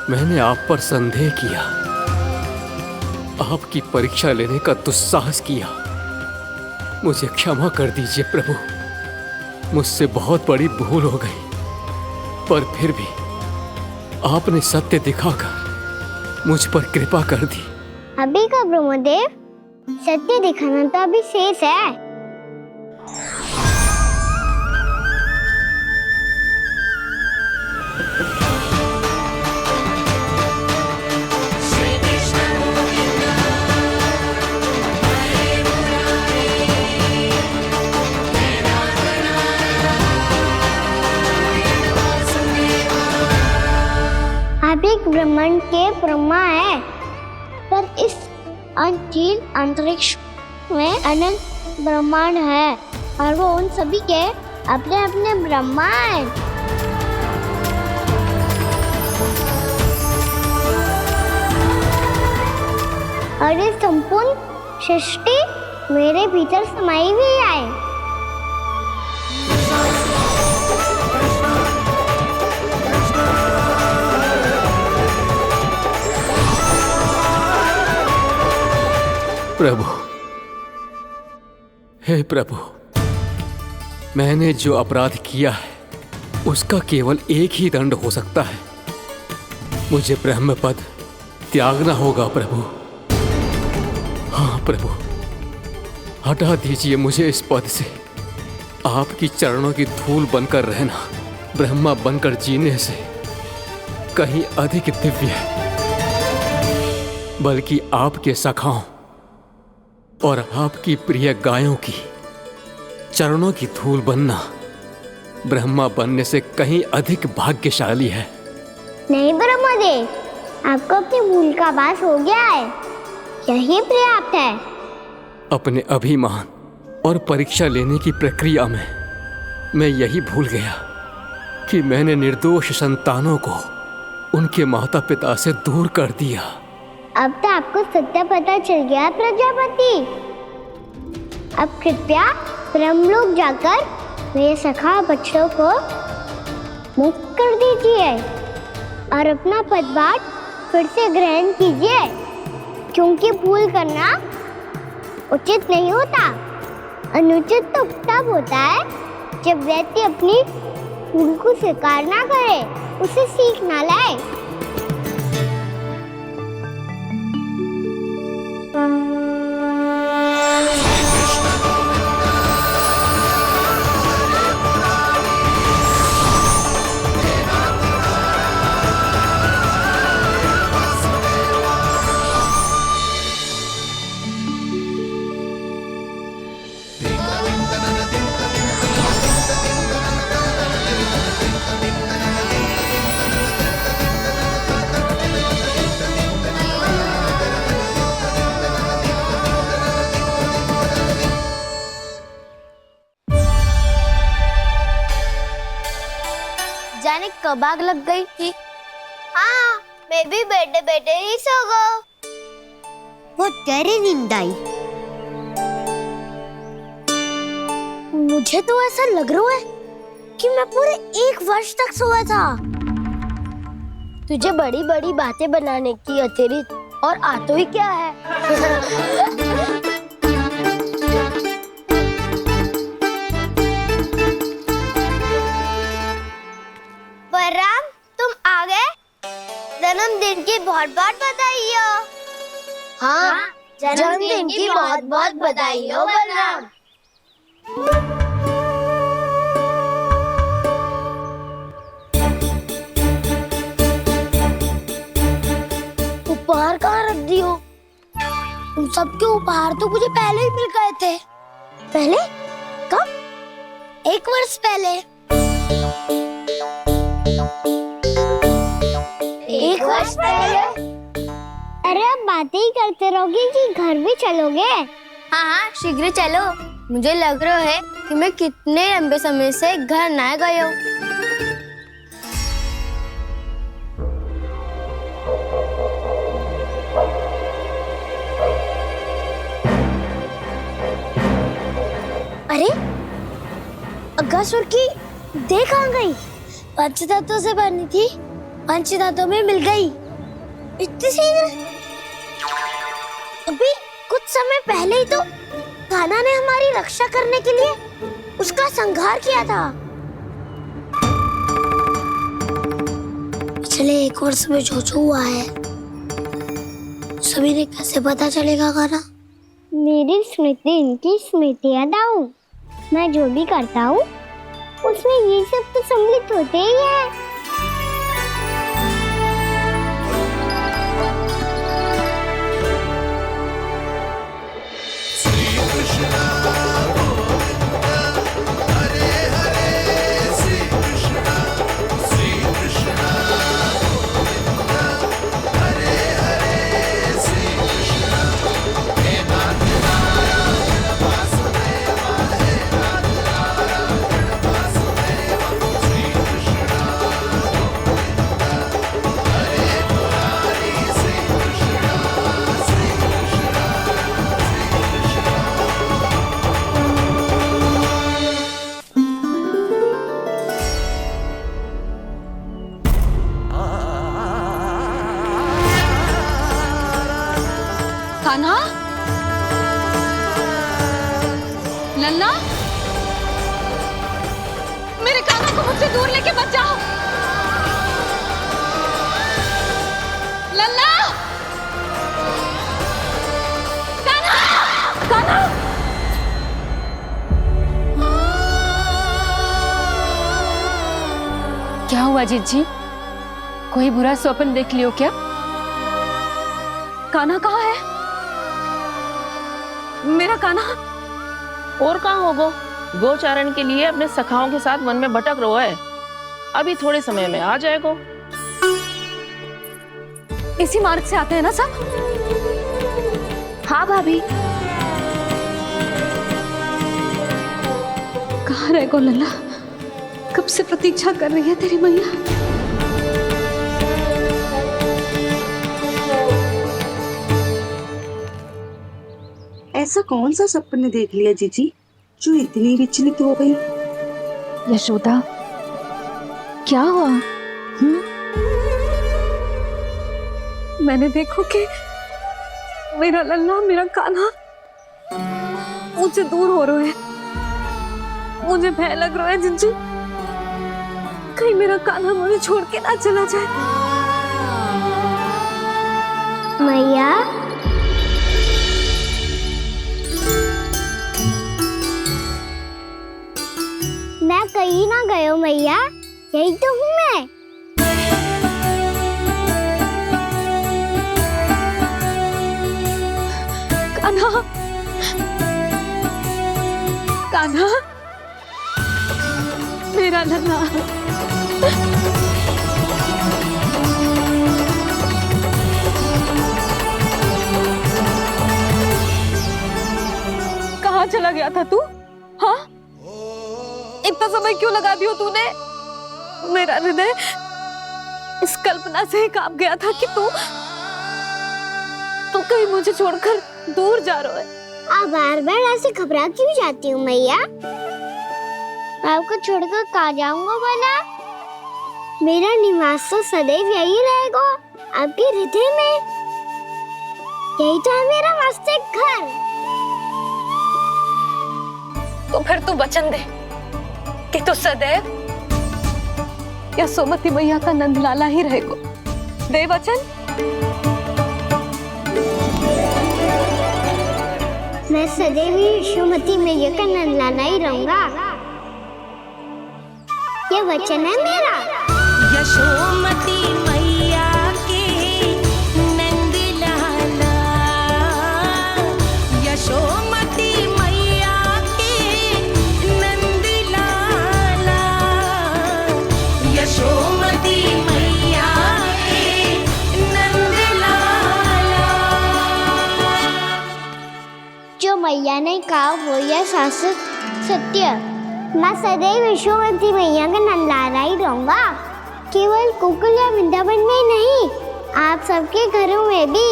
मैंने आप पर संदेह किया, आपकी परीक्षा लेने का दुस्साहस किया। मुझे क्षमा कर दीजिए प्रभु, मुझसे बहुत बड़ी भूल हो गई, पर फिर भी आपने सत्य दिखाकर मुझ पर कृपा कर दी। अभी का ब्रह्मदेव, सत्य दिखाना तो अभी शेष है। ब्रह्मांड के ब्रह्मा है, पर इस अनंत अंतरिक्ष में अनंत ब्रह्मांड है, और वो उन सभी के अपने अपने ब्रह्मा हैं। और ये संपूर्ण सृष्टि मेरे भीतर समाई हुई है। प्रभु, हे प्रभु, मैंने जो अपराध किया है उसका केवल एक ही दंड हो सकता है। मुझे ब्रह्म पद त्यागना होगा प्रभु। हाँ प्रभु, हटा दीजिए मुझे इस पद से। आपकी चरणों की धूल बनकर रहना ब्रह्मा बनकर जीने से कहीं अधिक दिव्य है। बल्कि आपके सखाओं और आपकी प्रिय गायों की चरणों की धूल बनना ब्रह्मा बनने से कहीं अधिक भाग्यशाली है। नहीं ब्रह्मदेव, आपको अपनी भूल का आभास हो गया है, यही पर्याप्त है। अपने अभिमान और परीक्षा लेने की प्रक्रिया में मैं यही भूल गया कि मैंने निर्दोष संतानों को उनके माता पिता से दूर कर दिया। अब तो आपको सत्य पता चल गया प्रजापति। अब कृपया ब्रह्मलोक जाकर मेरे सखा बच्चों को मुक्त कर दीजिए और अपना पदभार फिर से ग्रहण कीजिए, क्योंकि भूल करना उचित नहीं होता। अनुचित तो तब होता है जब व्यक्ति अपनी भूल को स्वीकार ना करे, उसे सीख ना लाए। जाने कब आग लग गई थी। हाँ, मैं भी बैठे बैठे ही सो गया। बहुत गहरी नींद आई। मुझे तो ऐसा लग रहा है कि मैं पूरे 1 वर्ष तक सोया था। तुझे बड़ी बड़ी बातें बनाने की अतिरिक्त और आता ही क्या है? बलराम, तुम आ गए? जन्मदिन की बहुत बहुत बधाई हो। हाँ, जन्मदिन की बहुत बहुत बधाई हो बलराम। उपहार कहाँ रख दी हो? तुम सबके उपहार तो मुझे पहले ही मिल गए थे। पहले? कब? 1 वर्ष पहले। 1 वर्ष पहले? अरे अब बातें ही करते रहोगे कि घर भी चलोगे? हाँ, शीघ्र चलो। मुझे लग रहा है कि मैं कितने लंबे समय से घर ना गया हूँ। अरे, अगासुर की देह कहाँ गई? पंचतत्वों से बनी थी, पंचतत्वों में मिल गई। इतनी शीघ्र? अभी कुछ समय पहले ही तो कान्हा ने हमारी रक्षा करने के लिए उसका संहार किया था। पिछले 1 वर्ष में जो जो हुआ है सभी ने कैसे पता चलेगा कान्हा? मेरी स्मृति इनकी स्मृति अदाऊं। मैं जो भी करता हूँ उसमें ये सब तो सम्मिलित होते ही है। कान्हा, लल्ला, मेरे कान्हा को मुझसे दूर लेके मत जाओ। लल्ला, कान्हा, कान्हा। क्या हुआ जीत जी? कोई बुरा स्वप्न देख लियो क्या? कान्हा कहाँ है? मेरा कान्हा? और कहाँ होगो? गोचारण के लिए अपने सखाओं के साथ वन में भटक रहा है। अभी थोड़े समय में आ जाएगो। इसी मार्ग से आते हैं ना सब? हाँ भाभी। कहाँ रह गो लल्ला? कब से प्रतीक्षा कर रही है तेरी मैया। ऐसा कौन सा सपने देख लिया जीजी जो इतनी विचलित हो गई? यशोदा, क्या हुआ? मैंने देखो कि मेरा लल्ला, मेरा कान्हा मुझसे दूर हो रहे हैं। मुझे भय लग रहा है जिंजू, कहीं मेरा कान्हा मुझे छोड़ के ना चला जाए। मैया, मैं कहीं ना गयो मैया, यही तो हूँ मैं। कान्हा, कान्हा, मेरा लल्ला। कहाँ चला गया था तू? हाँ, इतना समय क्यों लगा दियो तूने? मेरा हृदय इस कल्पना से कांप गया था कि तू कहीं मुझे छोड़कर दूर जा रहा है। आप बार बार ऐसे घबरा क्यों जाती हूँ मैया? मैं आपको छोड़कर कहाँ जाऊंगा भला? मेरा निवास तो सदैव यही रहेगा, आपके हृदय में। यही तो है मेरा वास्तविक घर। तो फिर तू वचन दे कि तू सदैव या सोमती मैया का नंदलाला ही रहेगा। दे वचन। मैं सदैव ही यशोमती मैया का नंदलाला ही रहूंगा। ये वचन है मेरा। यशोमती मैया के नंदलाला, यशोमती मैया के नंदलाला, यशोमती मैया के नंदलाला। जो मैया ने कहा वो यह शाश्वत सत्य। मैं सदैव यशोमती मैया का नंदलाला ही रहूंगा। केवल गोकुल या वृंदावन में नहीं, आप सबके घरों में भी।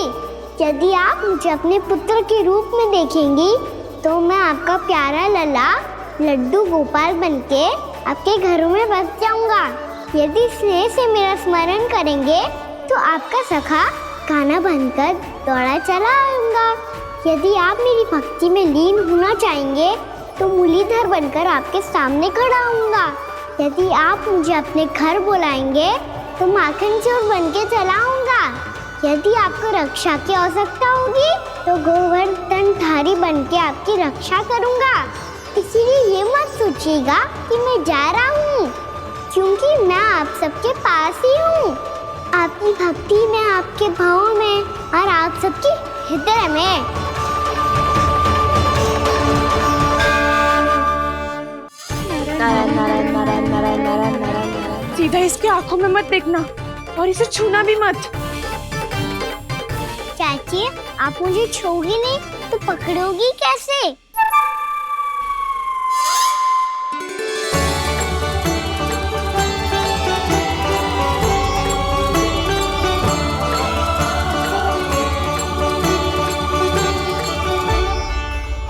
यदि आप मुझे अपने पुत्र के रूप में देखेंगी तो मैं आपका प्यारा लल्ला लड्डू गोपाल बनके आपके घरों में बस जाऊंगा। यदि स्नेह से मेरा स्मरण करेंगे तो आपका सखा गाना बनकर दौड़ा चला आऊंगा। यदि आप मेरी भक्ति में लीन होना चाहेंगे तो मुरलीधर बनकर आपके सामने खड़ा होऊंगा। यदि आप मुझे अपने घर बुलाएंगे तो माखन चोर बनके चला आऊंगा। यदि आपको रक्षा की आवश्यकता होगी तो गोवर्धनधारी बनके आपकी रक्षा करूंगा। इसीलिए ये मत सोचिएगा कि मैं जा रहा हूँ, क्योंकि मैं आप सबके पास ही हूँ। आपकी भक्ति में, आपके भावों में और आप सबके हृदय में। नारायण नारायण नारायण नारायण नारायण नारायण। सीधा इसके आंखों में मत देखना और इसे छूना भी मत। चाची, आप मुझे छोड़ोगी नहीं तो पकड़ोगी कैसे?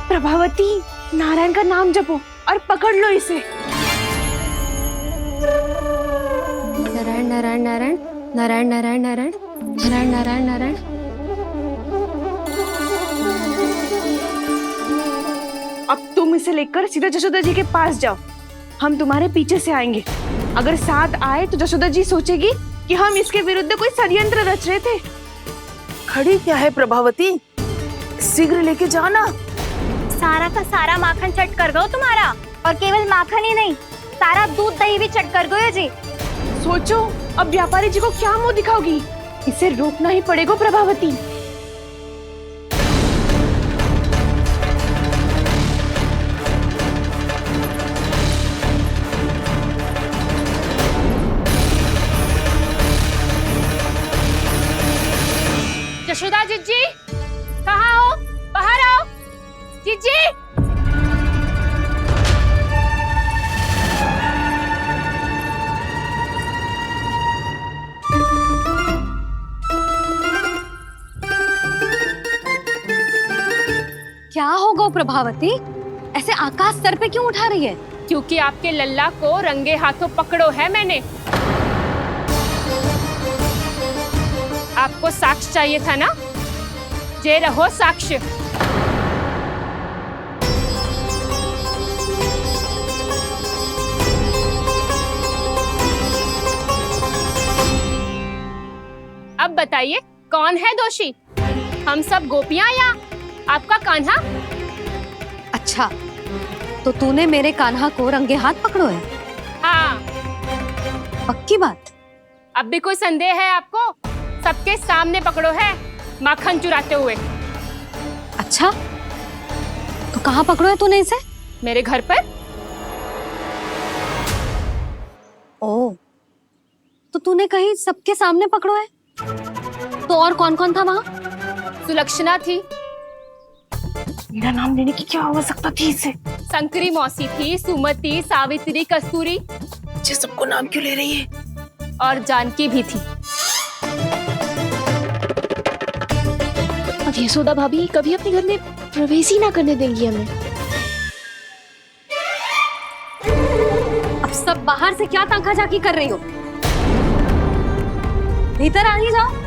प्रभावती, नारायण का नाम जपो और पकड़ लो इसे। नारायण नारायण नारायण नारायण नारायण नारायण नारायण नारायण नारायण। अब तुम इसे लेकर सीधा जशोदा जी के पास जाओ। हम तुम्हारे पीछे से आएंगे। अगर साथ आए तो जशोदा जी सोचेगी कि हम इसके विरुद्ध कोई षड्यंत्र रच रहे थे। खड़ी क्या है प्रभावती, शीघ्र लेके जाओ ना। सारा का सारा माखन चट कर गयो तुम्हारा, और केवल माखन ही नहीं, सारा दूध दही भी चट कर गयो जी। सोचो अब व्यापारी जी को क्या मुंह दिखाओगी। इसे रोकना ही पड़ेगा प्रभावती। जीजी कहाँ हो? बाहर आओ जीजी। क्या होगा प्रभावती? ऐसे आकाश सर पे क्यों उठा रही है? क्योंकि आपके लल्ला को रंगे हाथों पकड़ो है मैंने। आपको साक्ष्य चाहिए था ना? जे रहो साक्ष्य। अब बताइए कौन है दोषी? हम सब गोपियां या आपका कान्हा? अच्छा, तो तूने मेरे कान्हा को रंगे हाथ पकड़ो है? हाँ। पक्की बात? अब भी कोई संदेह है आपको? सबके सामने पकड़ो है माखन चुराते हुए। अच्छा, तो कहाँ पकड़ो है तूने इसे? मेरे घर पर। ओ, तो तूने कहीं सबके सामने पकड़ो है? तो और कौन कौन था वहाँ? सुलक्षणा थी। मेरा नाम लेने की क्या आवश्यकता थी इसे? संकरी मौसी थी, सुमति, सावित्री, कस्तूरी। ये सबको नाम क्यों ले रही है? और जानकी भी थी। अब यशोदा भाभी कभी अपने घर में प्रवेश ही ना करने देंगी हमें। अब सब बाहर से क्या ताका झाकी कर रही हो? भीतर आ ही जाओ।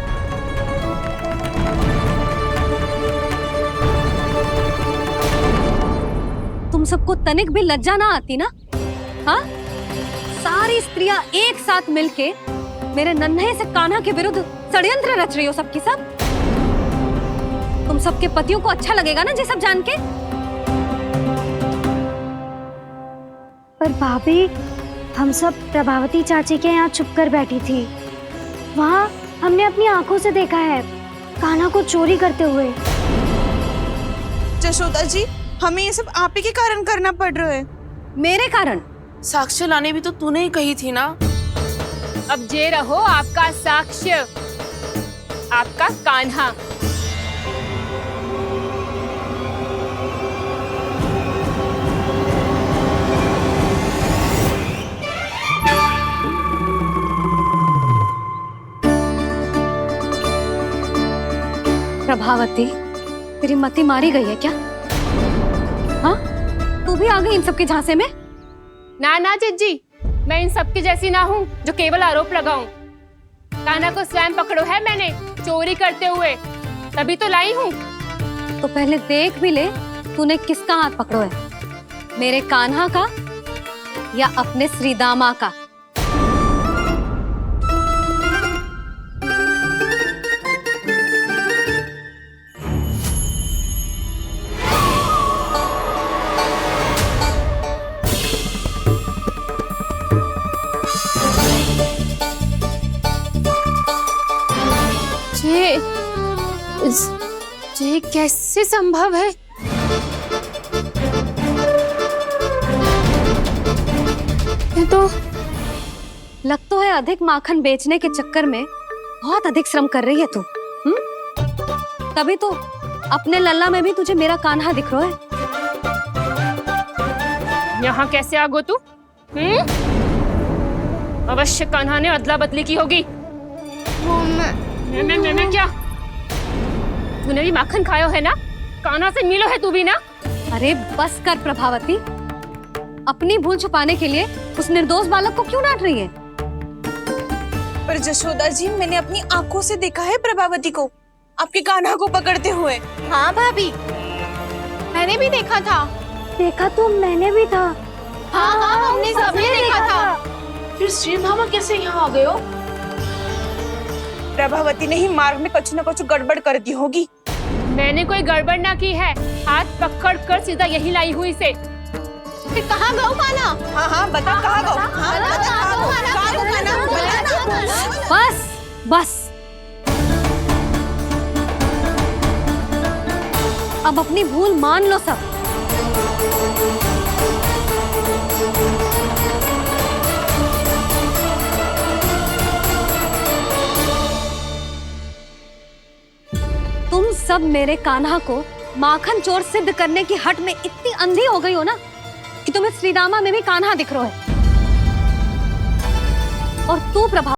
तुम सबको तनिक भी लज्जा ना आती ना? हाँ? सारी स्त्रियां एक साथ मिलके मेरे नन्हे से कान्हा के विरुद्ध षड्यंत्र रच रही हो सबकी सब। तुम सबके पतियों को अच्छा लगेगा ना ये सब जान के? पर भाभी, हम सब प्रभावती चाची के यहाँ छुप कर बैठी थी। वहाँ हमने अपनी आंखों से देखा है कान्हा को चोरी करते हुए। जशोदा जी, हमें ये सब आप ही के कारण करना पड़ रहा है। मेरे कारण? साक्ष्य लाने भी तो तूने ही कही थी ना। अब जे रहो आपका साक्ष्य, आपका कान्हा। प्रभावती, तेरी मति मारी गई है क्या? हाँ? तू भी आ गई इन सबके झांसे में? ना ना जिज्जी, मैं इन सबकी जैसी ना हूँ जो केवल आरोप लगाऊं। कान्हा को स्वयं पकड़ो है मैंने चोरी करते हुए, तभी तो लाई हूँ। तो पहले देख भी ले तूने किसका हाथ पकड़ो है, मेरे कान्हा का या अपने श्रीदामा का? ये कैसे संभव है? ये तो लग तो है अधिक माखन बेचने के चक्कर में बहुत अधिक श्रम कर रही है तू। तभी तो अपने लल्ला में भी तुझे मेरा कान्हा दिख रहा है। यहाँ कैसे आ गो तू? अवश्य कान्हा ने अदला बदली की होगी। मैं क्या? तूने भी माखन खायो है ना? कान्हा से मिलो है तू भी ना? अरे बस कर प्रभावती, अपनी भूल छुपाने के लिए उस निर्दोष बालक को क्यों डांट रही है? पर जशोदा जी, मैंने अपनी आंखों से देखा है प्रभावती को आपके कान्हा को पकड़ते हुए। हाँ भाभी, मैंने भी देखा था। देखा तो मैंने भी था। हाँ हाँ, हमने सबने देखा था। फिर श्रीधामा कैसे यहाँ आ गए हो? प्रभावती ने ही मार्ग में कुछ न कुछ गड़बड़ कर दी होगी। मैंने कोई गड़बड़ ना की है, हाथ पकड़ कर सीधा यही लाई हुई से। फिर कहाँ गौ कान्हा? हाँ हाँ बता, कहाँ गौ? बस बस, अब अपनी भूल मान लो सब। तुम सब मेरे कान्हा को माखन चोर सिद्ध करने की हट में इतनी अंधी हो गई हो ना कि तुम्हें श्रीरामा में भी कान्हा दिख रहा है। और तू प्रभा